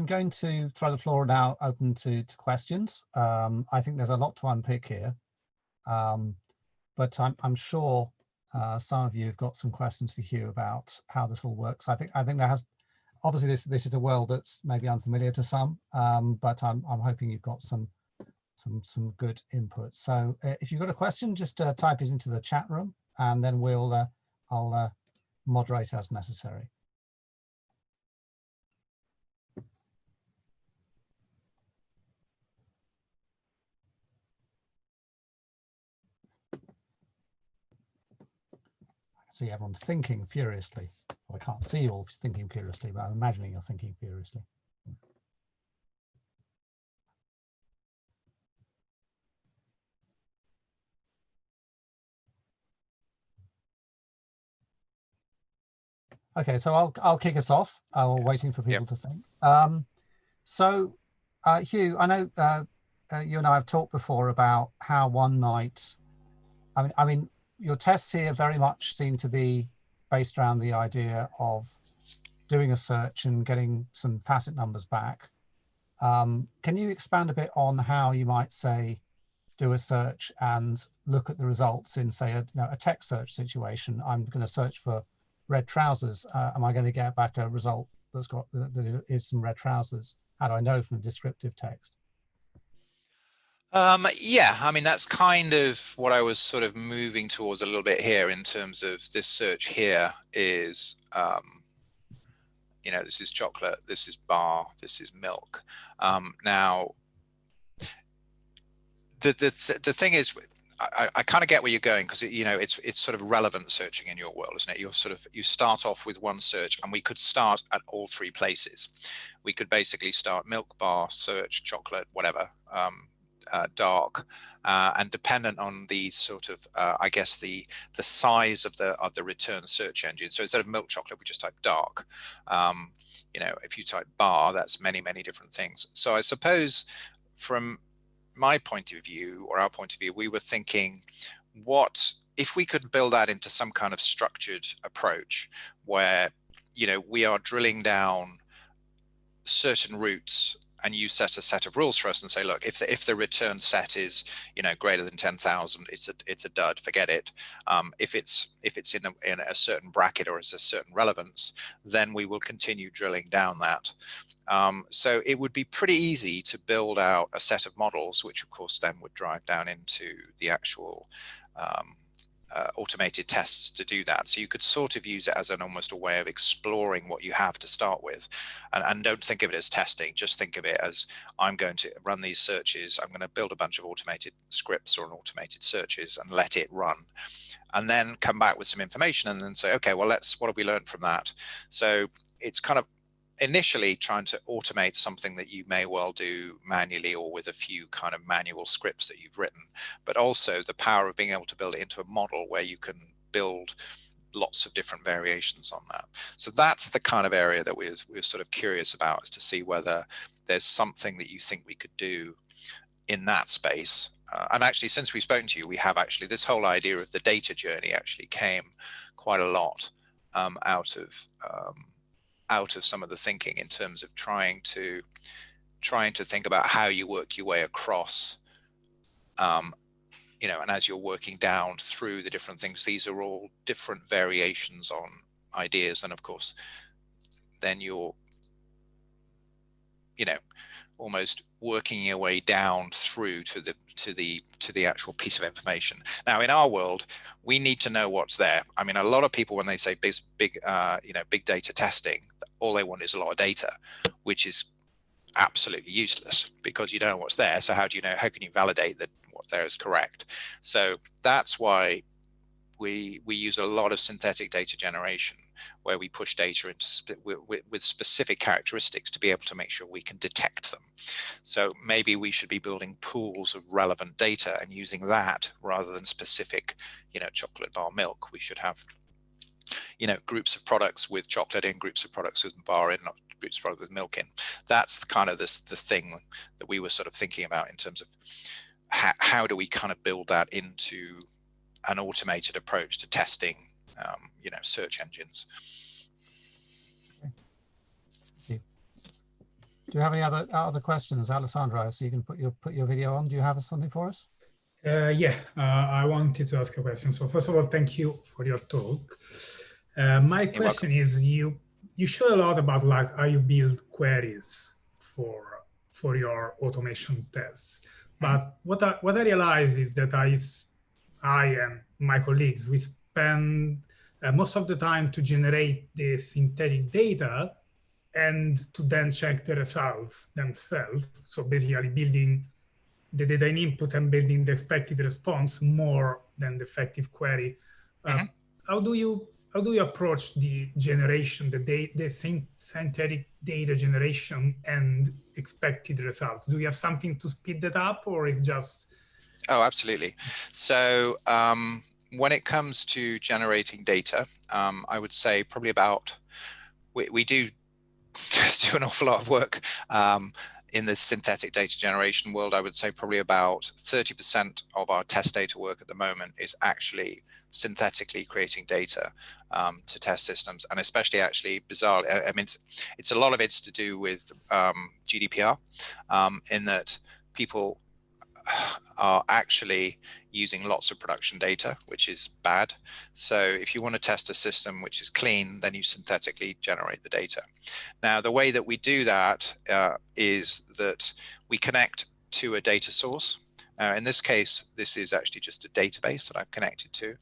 going to throw the floor now open to questions. I think there's a lot to unpick here, but I'm sure some of you have got some questions for Huw about how this all works. I think there has, obviously this is a world that's maybe unfamiliar to some, but I'm hoping you've got some good input. So if you've got a question, just type it into the chat room, and then I'll moderate as necessary. I see everyone thinking furiously. Well, I can't see you all thinking furiously, but I'm imagining you're thinking furiously. Okay, so I'll kick us off while waiting for people to think. So Huw, I know you and I have talked before about how one might, I mean, your tests here very much seem to be based around the idea of doing a search and getting some facet numbers back. Can you expand a bit on how you might, say, do a search and look at the results in, say, a text search situation? I'm going to search for red trousers. Am I going to get back a result that is some red trousers? How do I know from descriptive text? Yeah, I mean, that's kind of what I was sort of moving towards a little bit here, in terms of this search here is, you know, this is chocolate, this is bar, this is milk. Now, the thing is, I kind of get where you're going, because you know, it's sort of relevant searching in your world, isn't it? You start off with one search, and we could start at all three places. We could basically start milk, bar, search, chocolate, whatever, dark, and dependent on the sort of I guess the size of the return search engine. So instead of milk chocolate, we just type dark. You know, if you type bar, that's many different things. So I suppose from my point of view, or our point of view, we were thinking, what if we could build that into some kind of structured approach where, you know, we are drilling down certain routes, and you set a set of rules for us and say, look, if the return set is, you know, greater than 10,000, it's a dud, forget it. If it's in a certain bracket or as a certain relevance, then we will continue drilling down that. So it would be pretty easy to build out a set of models, which of course then would drive down into the actual automated tests to do that. So you could sort of use it as almost a way of exploring what you have to start with, and don't think of it as testing. Just think of it as, I'm going to run these searches, I'm going to build a bunch of automated scripts or an automated searches and let it run, and then come back with some information and then say, okay, well, what have we learned from that? So it's kind of initially trying to automate something that you may well do manually or with a few kind of manual scripts that you've written, but also the power of being able to build it into a model where you can build lots of different variations on that. So that's the kind of area that we're sort of curious about, is to see whether there's something that you think we could do in that space. And actually, since we've spoken to you, we have actually, this whole idea of the data journey actually came quite a lot out of some of the thinking in terms of trying to think about how you work your way across, you know, and as you're working down through the different things, these are all different variations on ideas. And of course, then you're, you know, almost working your way down through to the actual piece of information. Now, in our world, we need to know what's there. I mean, a lot of people, when they say big data testing, all they want is a lot of data, which is absolutely useless because you don't know what's there. So how do you know? How can you validate that what there is correct? So that's why we use a lot of synthetic data generation, where we push data into with specific characteristics to be able to make sure we can detect them. So maybe we should be building pools of relevant data and using that rather than specific, you know, chocolate bar milk. We should have, you know, groups of products with chocolate in, groups of products with bar in, not groups of products with milk in. That's kind of the thing that we were sort of thinking about in terms of how do we kind of build that into an automated approach to testing, you know, search engines. Do you have any other questions, Alessandro? So you can put your video on. Do you have something for us? I wanted to ask a question. So first of all, thank you for your talk. My question is, you show a lot about like how you build queries for your automation tests. But what I realize is that I and my colleagues, we spend most of the time to generate the synthetic data and to then check the results themselves. So basically building the data in input and building the expected response more than the effective query. How do you approach the generation, the synthetic data generation and expected results? Do you have something to speed that up, or is just? Oh, absolutely. So when it comes to generating data, I would say probably about, we do just do an awful lot of work in the synthetic data generation world. I would say probably about 30% of our test data work at the moment is actually synthetically creating data to test systems, and especially actually bizarrely, I mean, it's a lot of it's to do with GDPR, in that people are actually using lots of production data, which is bad. So if you want to test a system which is clean, then you synthetically generate the data. Now, the way that we do that is that we connect to a data source. In this case, this is actually just a database that I've connected to.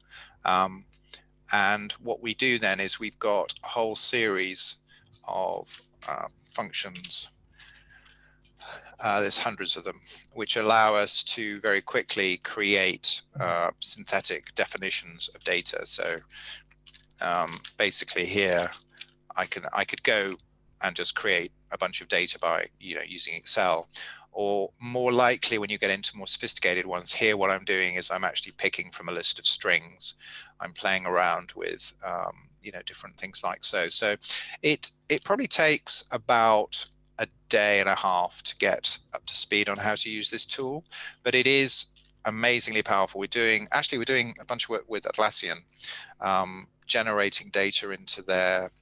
And what we do then is we've got a whole series of functions. There's hundreds of them, which allow us to very quickly create synthetic definitions of data. So basically here, I could go and just create a bunch of data by, you know, using Excel. Or more likely, when you get into more sophisticated ones, here what I'm doing is I'm actually picking from a list of strings. I'm playing around with you know, different things like so. So it probably takes about a day and a half to get up to speed on how to use this tool, but it is amazingly powerful. We're doing a bunch of work with Atlassian, generating data into their,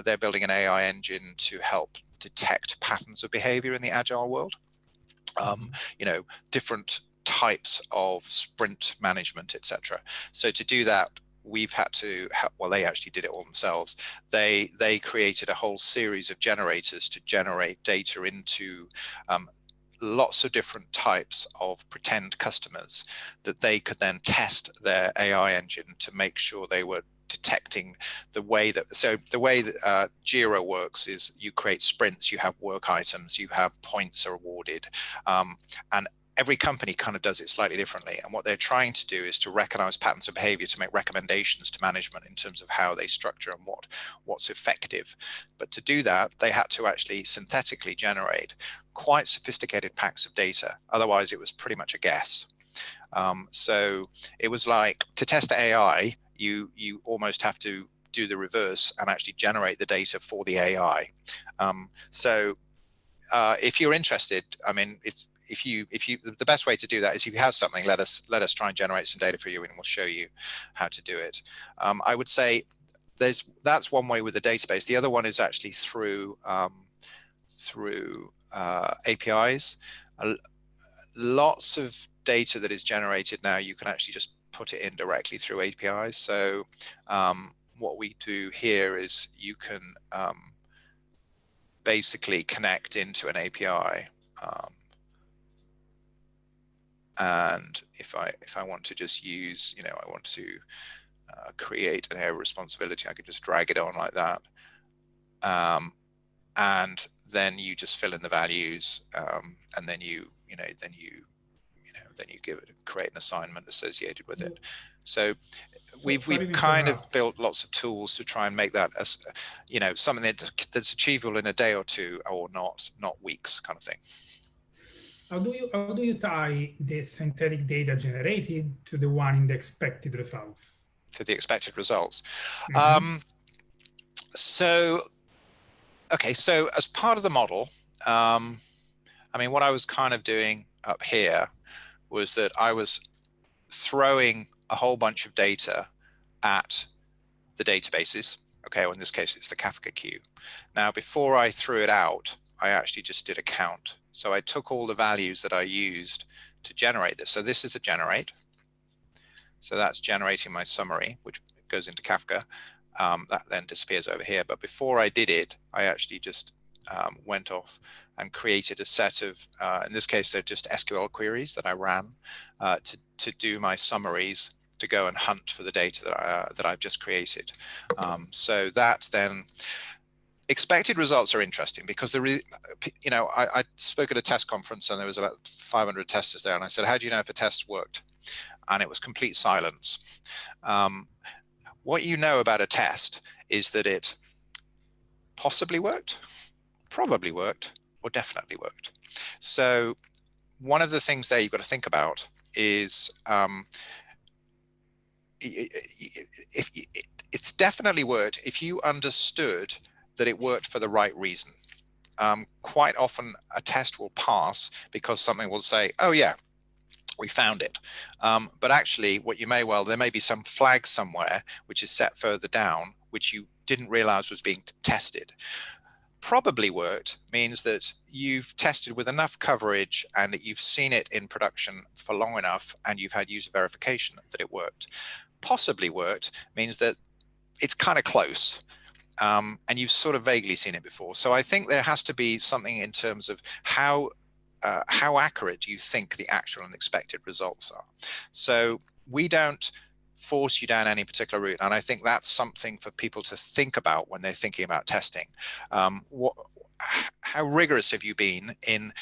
they're building an AI engine to help detect patterns of behavior in the agile world. You know, different types of sprint management, etc. So to do that, we've had to, well, they actually did it all themselves. They created a whole series of generators to generate data into lots of different types of pretend customers that they could then test their AI engine to make sure they were detecting the way that, so the way that Jira works is you create sprints, you have work items, you have points are awarded, and every company kind of does it slightly differently. And what they're trying to do is to recognize patterns of behavior to make recommendations to management in terms of how they structure and what's effective. But to do that, they had to actually synthetically generate quite sophisticated packs of data. Otherwise, it was pretty much a guess. So it was like, to test AI, you almost have to do the reverse and actually generate the data for the AI. So if you're interested, I mean, the best way to do that is if you have something, let us try and generate some data for you, and we'll show you how to do it. I would say that's one way with the database. The other one is actually through APIs. Lots of data that is generated now, you can actually just put it in directly through APIs. So what we do here is you can basically connect into an API. And if I want to just use, I want to create an area of responsibility, I could just drag it on like that. And then you just fill in the values, and then you create an assignment associated with it. So we've kind of built lots of tools to try and make that as something that's achievable in a day or two, or not weeks, kind of thing. How do you tie the synthetic data generated to the one in the expected results? To the expected results. So as part of the model, I mean, what I was kind of doing up here was that I was throwing a whole bunch of data at the databases. Okay, well, in this case, it's the Kafka queue. Now, before I threw it out, I actually just did a count. So I took all the values that I used to generate this. So this is a generate. So that's generating my summary, which goes into Kafka. That then disappears over here. But before I did it, I actually just went off and created a set of, in this case, they're just SQL queries that I ran to do my summaries, to go and hunt for the data that I've just created. So that then, expected results are interesting because I spoke at a test conference and there was about 500 testers there, and I said, how do you know if a test worked? And it was complete silence. What you know about a test is that it possibly worked, probably worked, or definitely worked. So one of the things there you've got to think about is if it's definitely worked if you understood that it worked for the right reason. Quite often a test will pass because something will say, oh yeah, we found it. But actually there may be some flag somewhere which is set further down, which you didn't realize was being tested. Probably worked means that you've tested with enough coverage and that you've seen it in production for long enough and you've had user verification that it worked. Possibly worked means that it's kind of close. And you've sort of vaguely seen it before. So I think there has to be something in terms of how accurate do you think the actual and expected results are. So we don't force you down any particular route, and I think that's something for people to think about when they're thinking about testing. How rigorous have you been in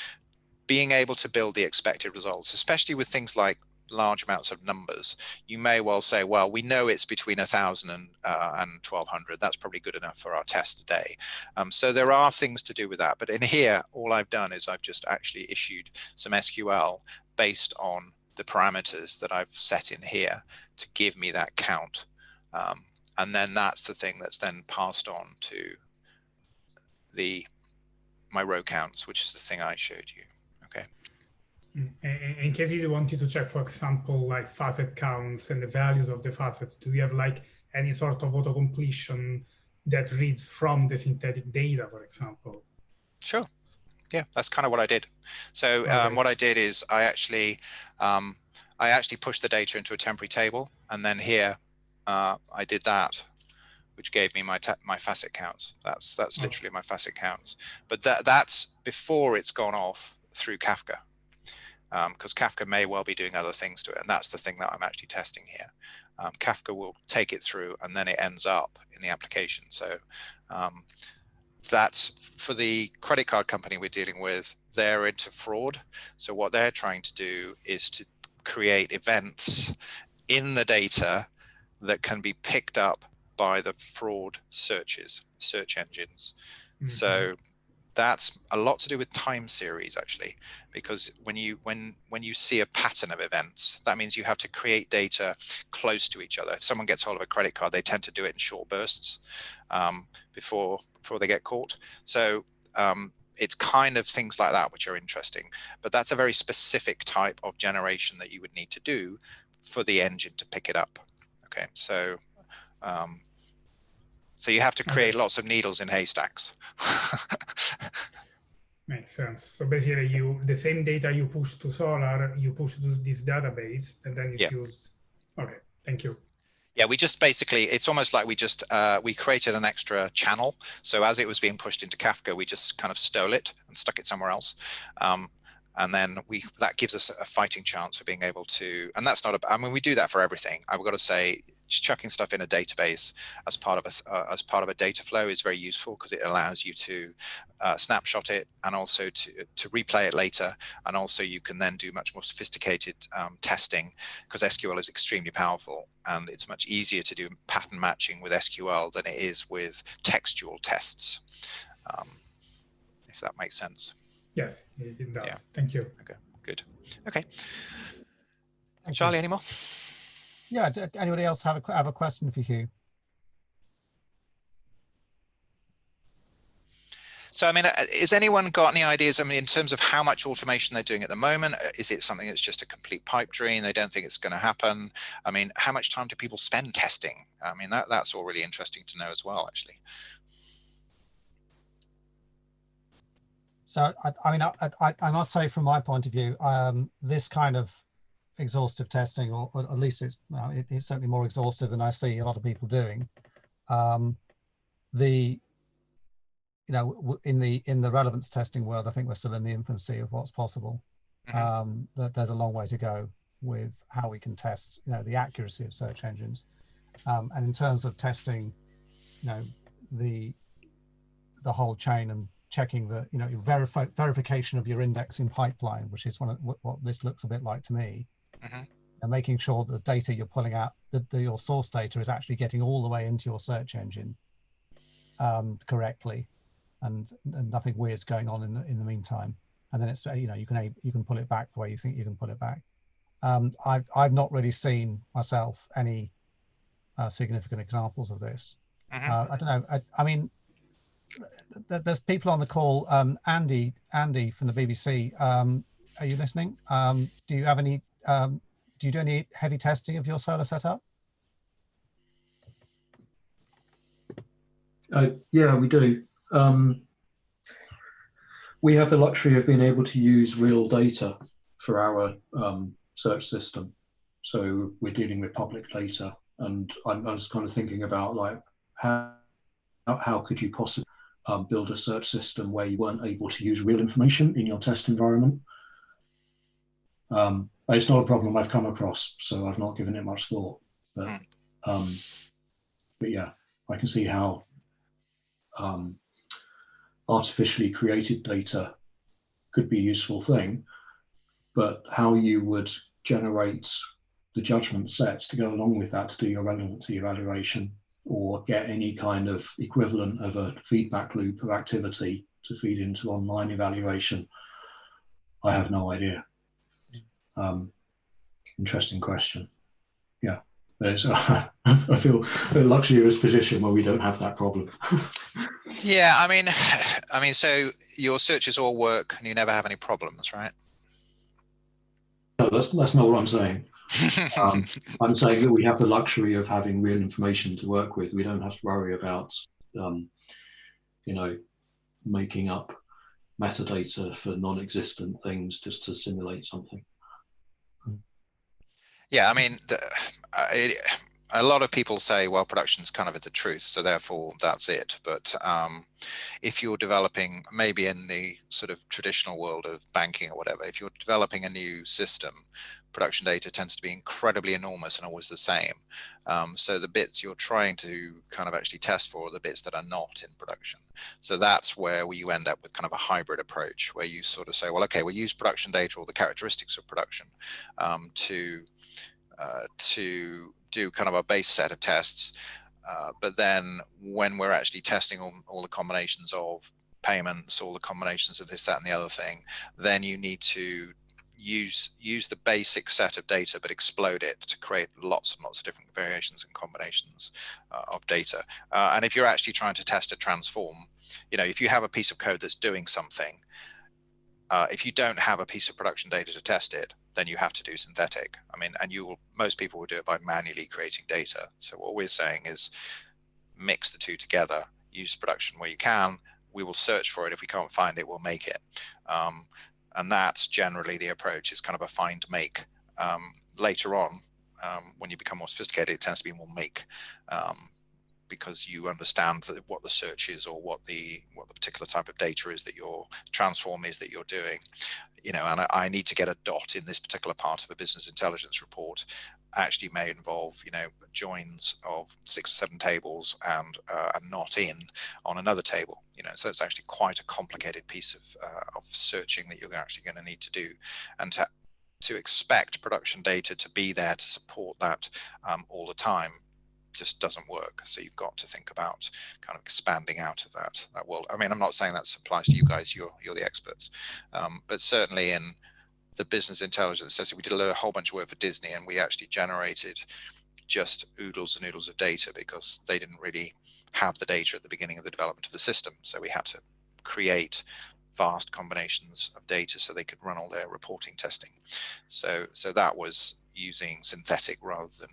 being able to build the expected results, especially with things like large amounts of numbers? You may well say, well, we know it's between 1,000 and 1,200. That's probably good enough for our test today. So there are things to do with that. But in here, all I've done is I've just actually issued some SQL based on the parameters that I've set in here to give me that count. And then that's the thing that's then passed on to my row counts, which is the thing I showed you. Okay. In case you wanted to check, for example, like facet counts and the values of the facets, do you have like any sort of auto-completion that reads from the synthetic data, for example? Sure. Yeah, that's kind of what I did. So what I did is I actually pushed the data into a temporary table, and then here I did that, which gave me my facet counts. That's literally my facet counts. But that's before it's gone off through Kafka. Because Kafka may well be doing other things to it, and that's the thing that I'm actually testing here. Kafka will take it through, and then it ends up in the application. So that's for the credit card company we're dealing with. They're into fraud, so what they're trying to do is to create events in the data that can be picked up by the fraud search engines. Mm-hmm. So that's a lot to do with time series, actually, because when you see a pattern of events, that means you have to create data close to each other. If someone gets hold of a credit card, they tend to do it in short bursts before they get caught. So it's kind of things like that which are interesting, but that's a very specific type of generation that you would need to do for the engine to pick it up. Okay, so so you have to create lots of needles in haystacks. Makes sense. So basically, the same data you push to Solr, you push to this database, and then it's used. Okay, thank you. Yeah, we just basically, it's almost like we just, we created an extra channel. So as it was being pushed into Kafka, we just kind of stole it and stuck it somewhere else. And then that gives us a fighting chance of being able to, and that's not, I mean, we do that for everything. I've got to say, just chucking stuff in a database as part of a data flow is very useful, because it allows you to snapshot it and also to replay it later. And also you can then do much more sophisticated testing, because SQL is extremely powerful, and it's much easier to do pattern matching with SQL than it is with textual tests, if that makes sense. Yes, it does. Yeah. Thank you. Okay, good. Okay. Thank Charlie, you. any more? Yeah, anybody else have a question for Huw? So, I mean, has anyone got any ideas? I mean, in terms of how much automation they're doing at the moment, is it something that's just a complete pipe dream? They don't think it's going to happen. I mean, how much time do people spend testing? I mean, that's all really interesting to know as well, actually. So, I mean, I must say, from my point of view, this kind of exhaustive testing, or at least it's certainly more exhaustive than I see a lot of people doing. In the relevance testing world, I think we're still in the infancy of what's possible. That there's a long way to go with how we can test, the accuracy of search engines, and in terms of testing, the whole chain and checking the verification of your indexing pipeline, which is what this looks a bit like to me. And making sure that the data you're pulling out, that your source data is actually getting all the way into your search engine correctly, and nothing weird's going on in the meantime. And then it's you can pull it back the way you think you can pull it back. I've not really seen myself any significant examples of this. I don't know. I mean, there's people on the call. Andy from the BBC. Are you listening? Do you have any? Do you do any heavy testing of your Solr setup? Yeah, we do. We have the luxury of being able to use real data for our search system. So we're dealing with public data, and I was kind of thinking about, like, how could you possibly build a search system where you weren't able to use real information in your test environment? It's not a problem I've come across, so I've not given it much thought. But yeah, I can see how artificially created data could be a useful thing, but how you would generate the judgment sets to go along with that to do your relevancy evaluation, or get any kind of equivalent of a feedback loop of activity to feed into online evaluation, I have no idea. Interesting question. Yeah, I feel a luxurious position where we don't have that problem. Yeah, I mean, so your searches all work and you never have any problems, right? No, that's not what I'm saying. I'm saying that we have the luxury of having real information to work with. We don't have to worry about, making up metadata for non-existent things just to simulate something. Yeah, I mean, a lot of people say, well, production's kind of the truth, so therefore that's it. But if you're developing, maybe in the sort of traditional world of banking or whatever, if you're developing a new system, production data tends to be incredibly enormous and always the same. So the bits you're trying to kind of actually test for are the bits that are not in production. So that's where you end up with kind of a hybrid approach, where you sort of say, well, okay, we'll use production data or the characteristics of production to do kind of a base set of tests. But then when we're actually testing all the combinations of payments, all the combinations of this, that, and the other thing, then you need to use the basic set of data, but explode it to create lots and lots of different variations and combinations of data. And if you're actually trying to test a transform, you know, if you have a piece of code that's doing something, if you don't have a piece of production data to test it, then you have to do synthetic. I mean, and most people will do it by manually creating data. So what we're saying is mix the two together, use production where you can. We will search for it. If we can't find it, we'll make it. And that's generally the approach, is kind of a find make. Later on, when you become more sophisticated, it tends to be more make, because you understand what the search is, or what the particular type of data is that your transform is that you're doing. You know, and I need to get a dot in this particular part of a business intelligence report actually may involve, you know, joins of 6 or 7 tables and a not in on another table. You know, so it's actually quite a complicated piece of searching that you're actually going to need to do, and to expect production data to be there to support that all the time just doesn't work. So you've got to think about kind of expanding out of that world. I mean, I'm not saying that applies to you guys, you're the experts, but certainly in the business intelligence session, we did a whole bunch of work for Disney, and we actually generated just oodles and oodles of data because they didn't really have the data at the beginning of the development of the system. So we had to create vast combinations of data so they could run all their reporting testing. So that was using synthetic rather than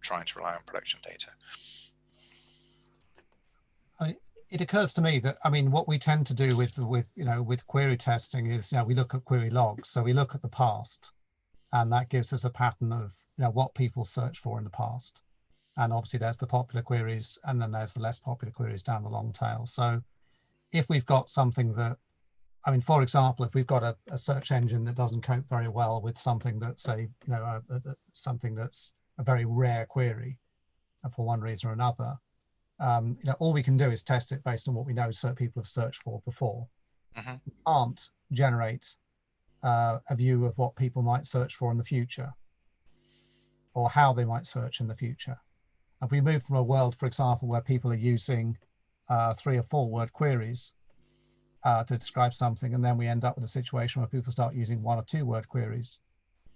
trying to rely on production data. It occurs to me that, I mean, what we tend to do with query testing is, you know, we look at query logs. So we look at the past, and that gives us a pattern of, you know, what people search for in the past. And obviously there's the popular queries, and then there's the less popular queries down the long tail. So if we've got something that, I mean, for example, if we've got a search engine that doesn't cope very well with something that's something that's a very rare query for one reason or another, you know, all we can do is test it based on what we know certain people have searched for before. We can't generate a view of what people might search for in the future, or how they might search in the future. If we move from a world, for example, where people are using 3 or 4 word queries to describe something, and then we end up with a situation where people start using 1 or 2 word queries,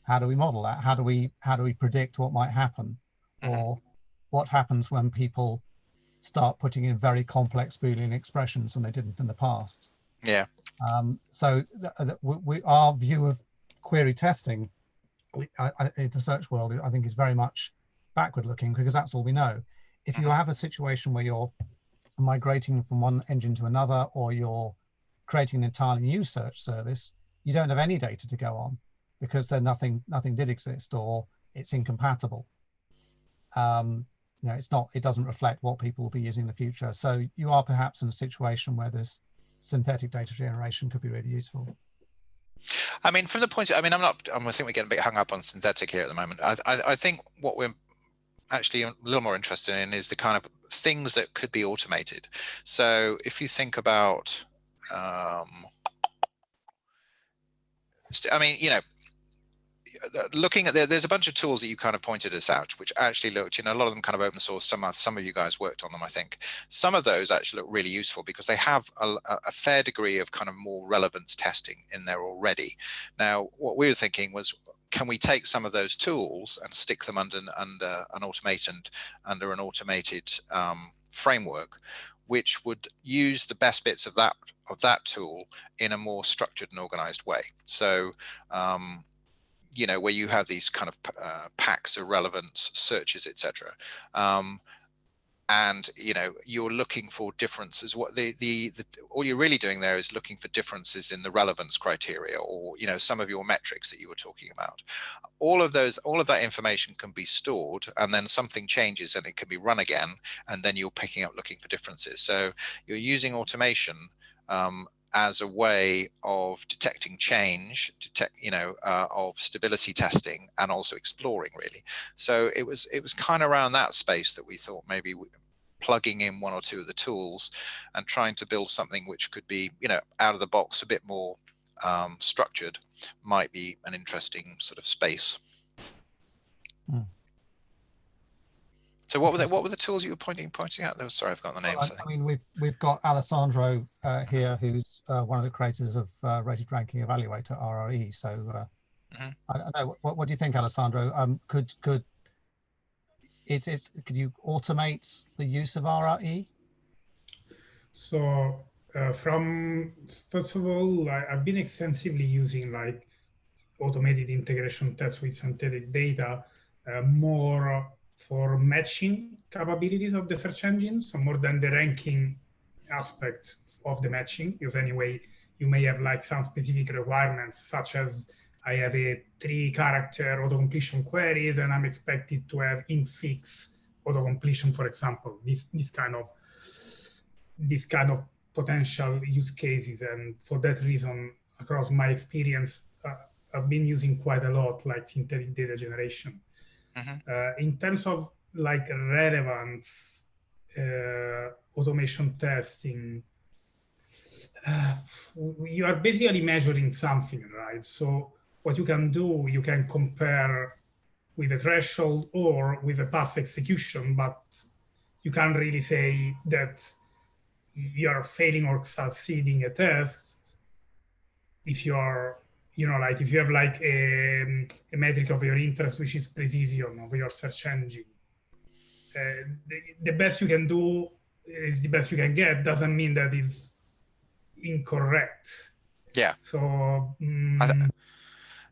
how do we model that? How do we predict what might happen, or what happens when people start putting in very complex Boolean expressions when they didn't in the past? Yeah. So our view of query testing in the search world, I think, is very much backward looking, because that's all we know. If you have a situation where you're migrating from one engine to another, or you're creating an entirely new search service, you don't have any data to go on, because then nothing did exist, or it's incompatible. You know, it doesn't reflect what people will be using in the future. So you are perhaps in a situation where this synthetic data generation could be really useful. I mean, from the point of, I think we're getting a bit hung up on synthetic here at the moment. I think what we're actually a little more interested in is the kind of things that could be automated. So if you think about, I mean, you know, looking at there's a bunch of tools that you kind of pointed us out, which actually looked, you know, a lot of them kind of open source. Some of you guys worked on them, I think. Some of those actually look really useful because they have a fair degree of kind of more relevance testing in there already. Now, what we were thinking was, can we take some of those tools and stick them under an automated framework, which would use the best bits of that tool in a more structured and organized way? So you know, where you have these kind of packs of relevance, searches, etc. And you know, you're looking for differences. What all you're really doing there is looking for differences in the relevance criteria, or you know, some of your metrics that you were talking about. All of that information can be stored, and then something changes and it can be run again, and then you're picking up looking for differences. So you're using automation as a way of detecting change, of stability testing, and also exploring, really. So it was kind of around that space that we thought maybe plugging in 1 or 2 of the tools and trying to build something which could be, you know, out of the box, a bit more structured, might be an interesting sort of space. So what were the tools you were pointing out? No, sorry, I've forgotten the names. I mean, we've got Alessandro here, who's one of the creators of Rated Ranking Evaluator, RRE. So I don't know. What do you think, Alessandro? Could you automate the use of RRE? So first of all, I've been extensively using like automated integration tests with synthetic data, more for matching capabilities of the search engine, so more than the ranking aspect of the matching, because anyway, you may have like some specific requirements, such as I have a 3-character auto-completion queries and I'm expected to have infix auto-completion, for example, this kind of potential use cases. And for that reason, across my experience, I've been using quite a lot like synthetic data generation. In terms of like relevance, automation testing, you are basically measuring something, right? So what you can do, you can compare with a threshold or with a past execution, but you can't really say that you're failing or succeeding a test if you're, like if you have like a metric of your interest, which is precision of your search engine. The best you can do is the best you can get. Doesn't mean that is incorrect. Yeah. So no,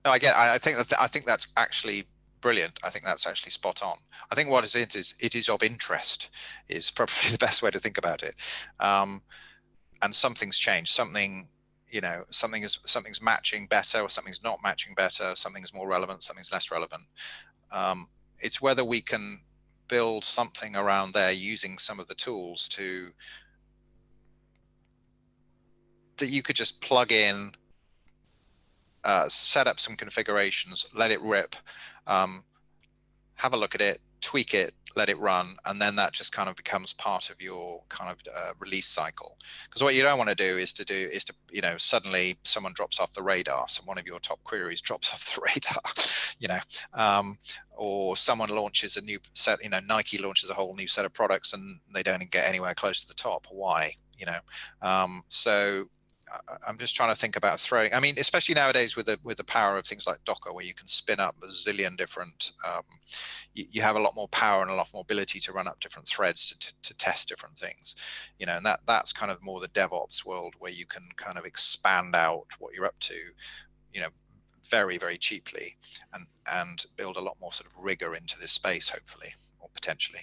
I think that's actually brilliant. I think that's actually spot on. I think what it is of interest is probably the best way to think about it. And something's changed. Something's matching better, or something's not matching better. Something's more relevant. Something's less relevant. It's whether we can build something around there using some of the tools that you could just plug in, set up some configurations, let it rip, have a look at it, tweak it, let it run, and then that just kind of becomes part of your kind of release cycle. Because what you don't want to do is to suddenly someone drops off the radar, so one of your top queries drops off the radar, or someone launches a new set, Nike launches a whole new set of products and they don't get anywhere close to the top. Why? So I'm just trying to think about throwing. I mean, especially nowadays with the power of things like Docker, where you can spin up a zillion different. You have a lot more power and a lot more ability to run up different threads to test different things, and that's kind of more the DevOps world, where you can kind of expand out what you're up to, very, very cheaply, and build a lot more sort of rigor into this space, hopefully, or potentially.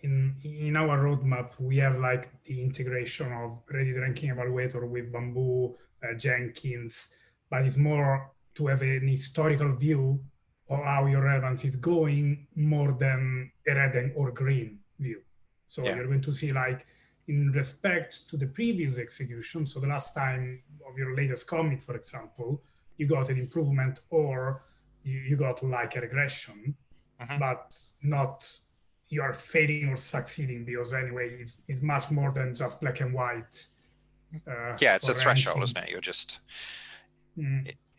In our roadmap, we have like the integration of Reddit Ranking Evaluator with Bamboo, Jenkins, but it's more to have an historical view of how your relevance is going, more than a red or green view. So you're going to see, like, in respect to the previous execution, so the last time of your latest commit, for example, you got an improvement, or you got like a regression, but not you are failing or succeeding, because anyway, it's much more than just black and white. It's a threshold, isn't it? You're just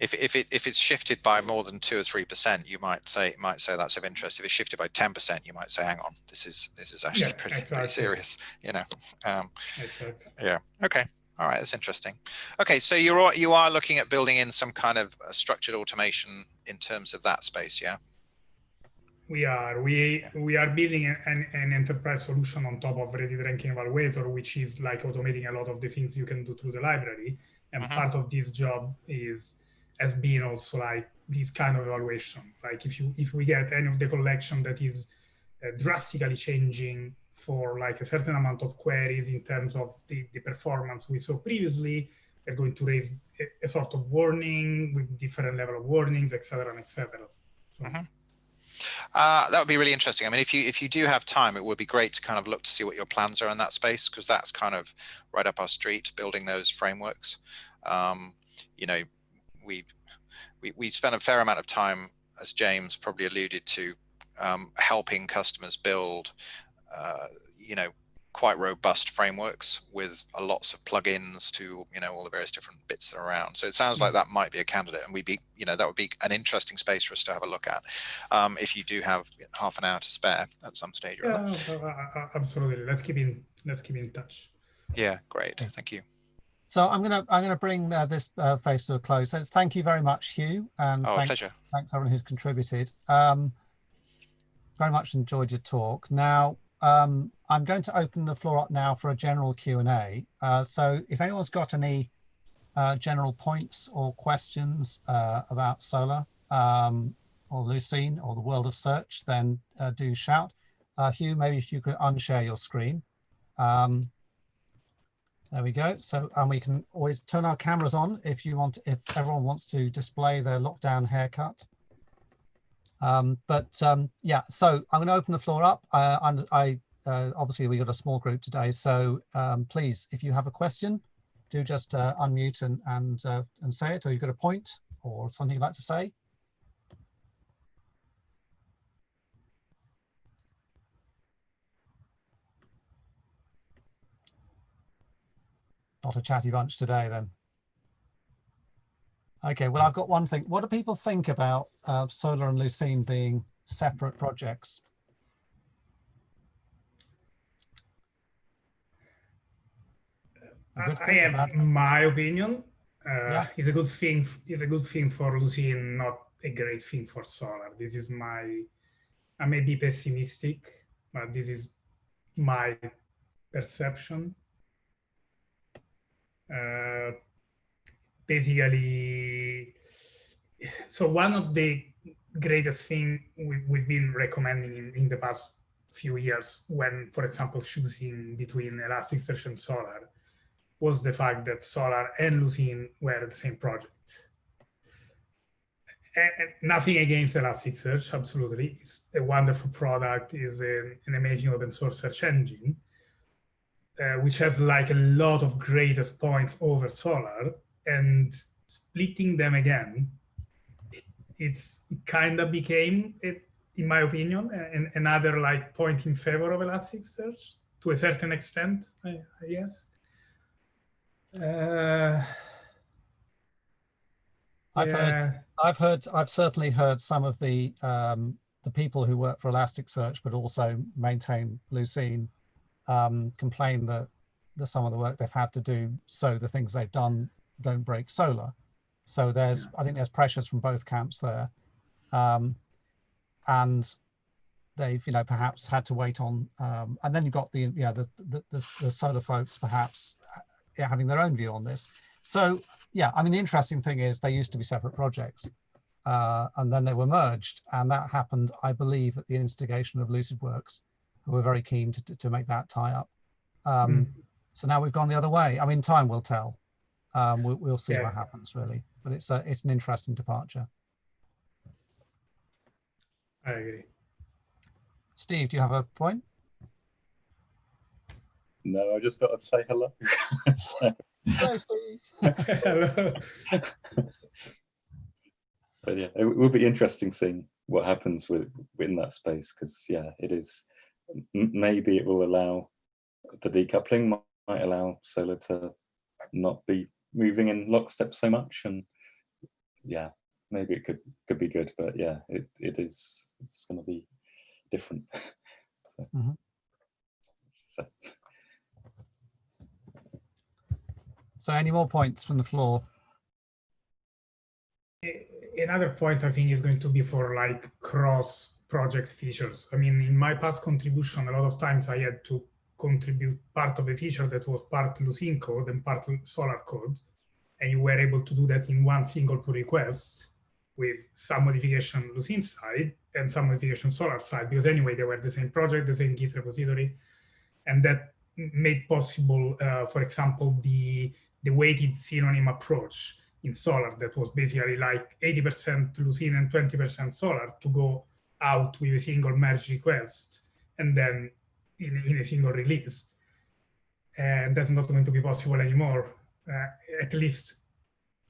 if it's shifted by more than 2 or 3%, you might say that's of interest. If it's shifted by 10%, you might say, hang on, this is actually pretty serious. Exactly. Yeah. Okay. All right. That's interesting. Okay. So you are looking at building in some kind of structured automation in terms of that space. Yeah. We are building an enterprise solution on top of Reddit Ranking Evaluator, which is like automating a lot of the things you can do through the library. And part of this job has been also like this kind of evaluation. Like if we get any of the collection that is drastically changing for like a certain amount of queries in terms of the performance we saw previously, they're going to raise a sort of warning with different level of warnings, et cetera, and et cetera. So, that would be really interesting. I mean, if you do have time, it would be great to kind of look to see what your plans are in that space, because that's kind of right up our street, building those frameworks. We spent a fair amount of time, as James probably alluded to, helping customers build, quite robust frameworks with lots of plugins to, all the various different bits that are around. So it sounds like that might be a candidate, and that would be an interesting space for us to have a look at, if you do have half an hour to spare at some stage. Absolutely. Let's keep in touch. Yeah, great. Thank you. So I'm gonna bring this phase to a close. So thank you very much, Huw, and Pleasure. thanks everyone who's contributed. Very much enjoyed your talk. Now I'm going to open the floor up now for a general Q&A. So if anyone's got any general points or questions about Solr or Lucene or the world of search, then do shout. Huw, maybe if you could unshare your screen. There we go. So, and we can always turn our cameras on if you want, if everyone wants to display their lockdown haircut. Yeah, so I'm going to open the floor up. Obviously we got a small group today, so please, if you have a question, do just unmute and say it, or you've got a point or something you'd like to say. Not a chatty bunch today then. Okay, well, I've got one thing. What do people think about Solr and Lucene being separate projects? I have my opinion. Yeah. It's a good thing. It's a good thing for Lucene, not a great thing for Solr. This is my. I may be pessimistic, but this is my perception. Basically, so one of the greatest thing we've been recommending in the past few years, when, for example, choosing between Elasticsearch and Solr, was the fact that Solr and Lucene were the same project. And nothing against Elasticsearch, absolutely. It's a wonderful product, is an amazing open source search engine, which has like a lot of greatest points over Solr, and splitting them again, it kind of became, in my opinion, another like point in favor of Elasticsearch to a certain extent, I guess. I've certainly heard some of the people who work for Elasticsearch, but also maintain Lucene, complain that some of the work they've had to do, so the things they've done don't break Solr. So there's, I think there's pressures from both camps there, and they've, you know, perhaps had to wait on, and then you've got the Solr folks perhaps having their own view on this. So yeah, I mean, the interesting thing is they used to be separate projects, and then they were merged, and that happened, I believe, at the instigation of LucidWorks, who were very keen to make that tie up. So now we've gone the other way. I mean, time will tell. We'll see what happens, really. But it's an interesting departure. I agree. Steve, do you have a point? No, I just thought I'd say hello. So. Hello, Steve. Hello. But yeah, it will be interesting seeing what happens in that space, because yeah, it is. Maybe it will allow the decoupling, might allow Solr to not be moving in lockstep so much, and yeah, maybe it could be good, but yeah, it's going to be different. So any more points from the floor? Another point I think is going to be for like cross project features. I mean, in my past contribution, a lot of times I had to contribute part of the feature that was part Lucene code and part Solr code, and you were able to do that in one single pull request with some modification Lucene side and some modification Solr side, because anyway, they were the same project, the same Git repository, and that made possible, for example, the weighted synonym approach in Solr that was basically like 80% Lucene and 20% Solr to go out with a single merge request and then in a single release. And that's not going to be possible anymore. At least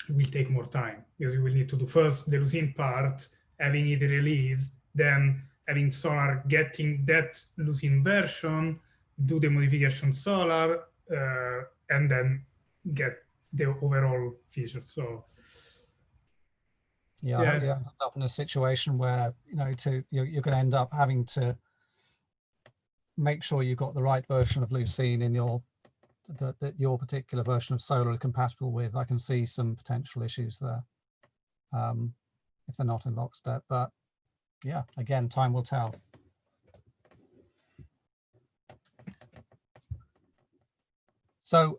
it will take more time, because you will need to do first the Lucene part, having it released, then having Solr getting that Lucene version, do the modification Solr, and then get the overall feature. So yeah, I hope you end up in a situation where, you know, you're going to end up having to make sure you've got the right version of Lucene in your that your particular version of Solr is compatible with, I can see some potential issues there if they're not in lockstep. But yeah, again, time will tell. So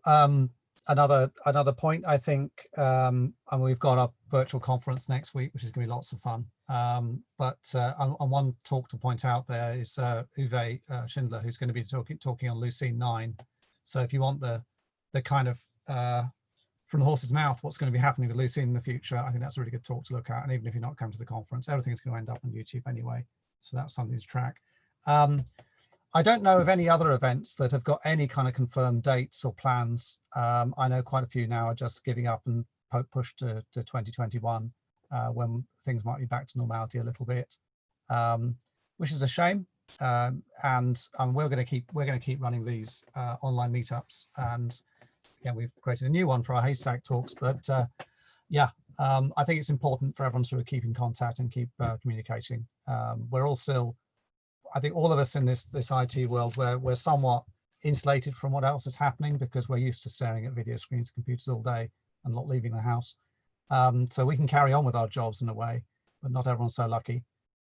another point, I think, and we've got our virtual conference next week, which is going to be lots of fun. But on one talk to point out there is Huw Schindler, who's going to be talking on Lucene 9. So if you want the kind of from the horse's mouth what's going to be happening with Lucene in the future, I think that's a really good talk to look at. And even if you're not coming to the conference, everything's going to end up on YouTube anyway. So that's something to track. I don't know of any other events that have got any kind of confirmed dates or plans. I know quite a few now are just giving up and pushed to 2021 when things might be back to normality a little bit, which is a shame. And we're going to keep running these online meetups. And again, we've created a new one for our Haystack talks. But yeah, I think it's important for everyone to sort of keep in contact and keep communicating. We're all still, I think all of us in this IT world, we're somewhat insulated from what else is happening because we're used to staring at video screens, computers all day and not leaving the house. So we can carry on with our jobs in a way, but not everyone's so lucky.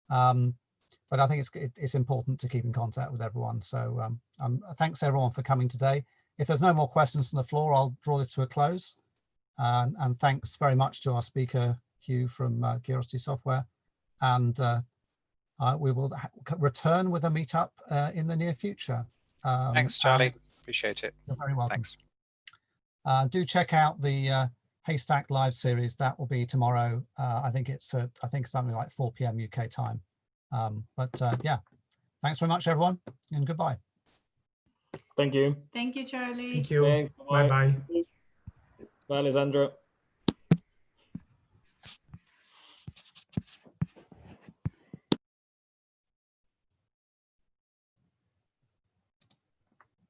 But I think it's important to keep in contact with everyone. So thanks everyone for coming today. If there's no more questions from the floor, I'll draw this to a close. And thanks very much to our speaker, Huw from Curiosity Software. And we will return with a meetup in the near future. Thanks, Charlie. Appreciate it. You're very welcome. Thanks. Do check out the Haystack live series. That will be tomorrow. I think it's something like 4 p.m. UK time. But yeah, thanks very much, everyone, and goodbye. Thank you. Thank you, Charlie. Thank you. Thanks. Bye-bye. Bye, Alessandro.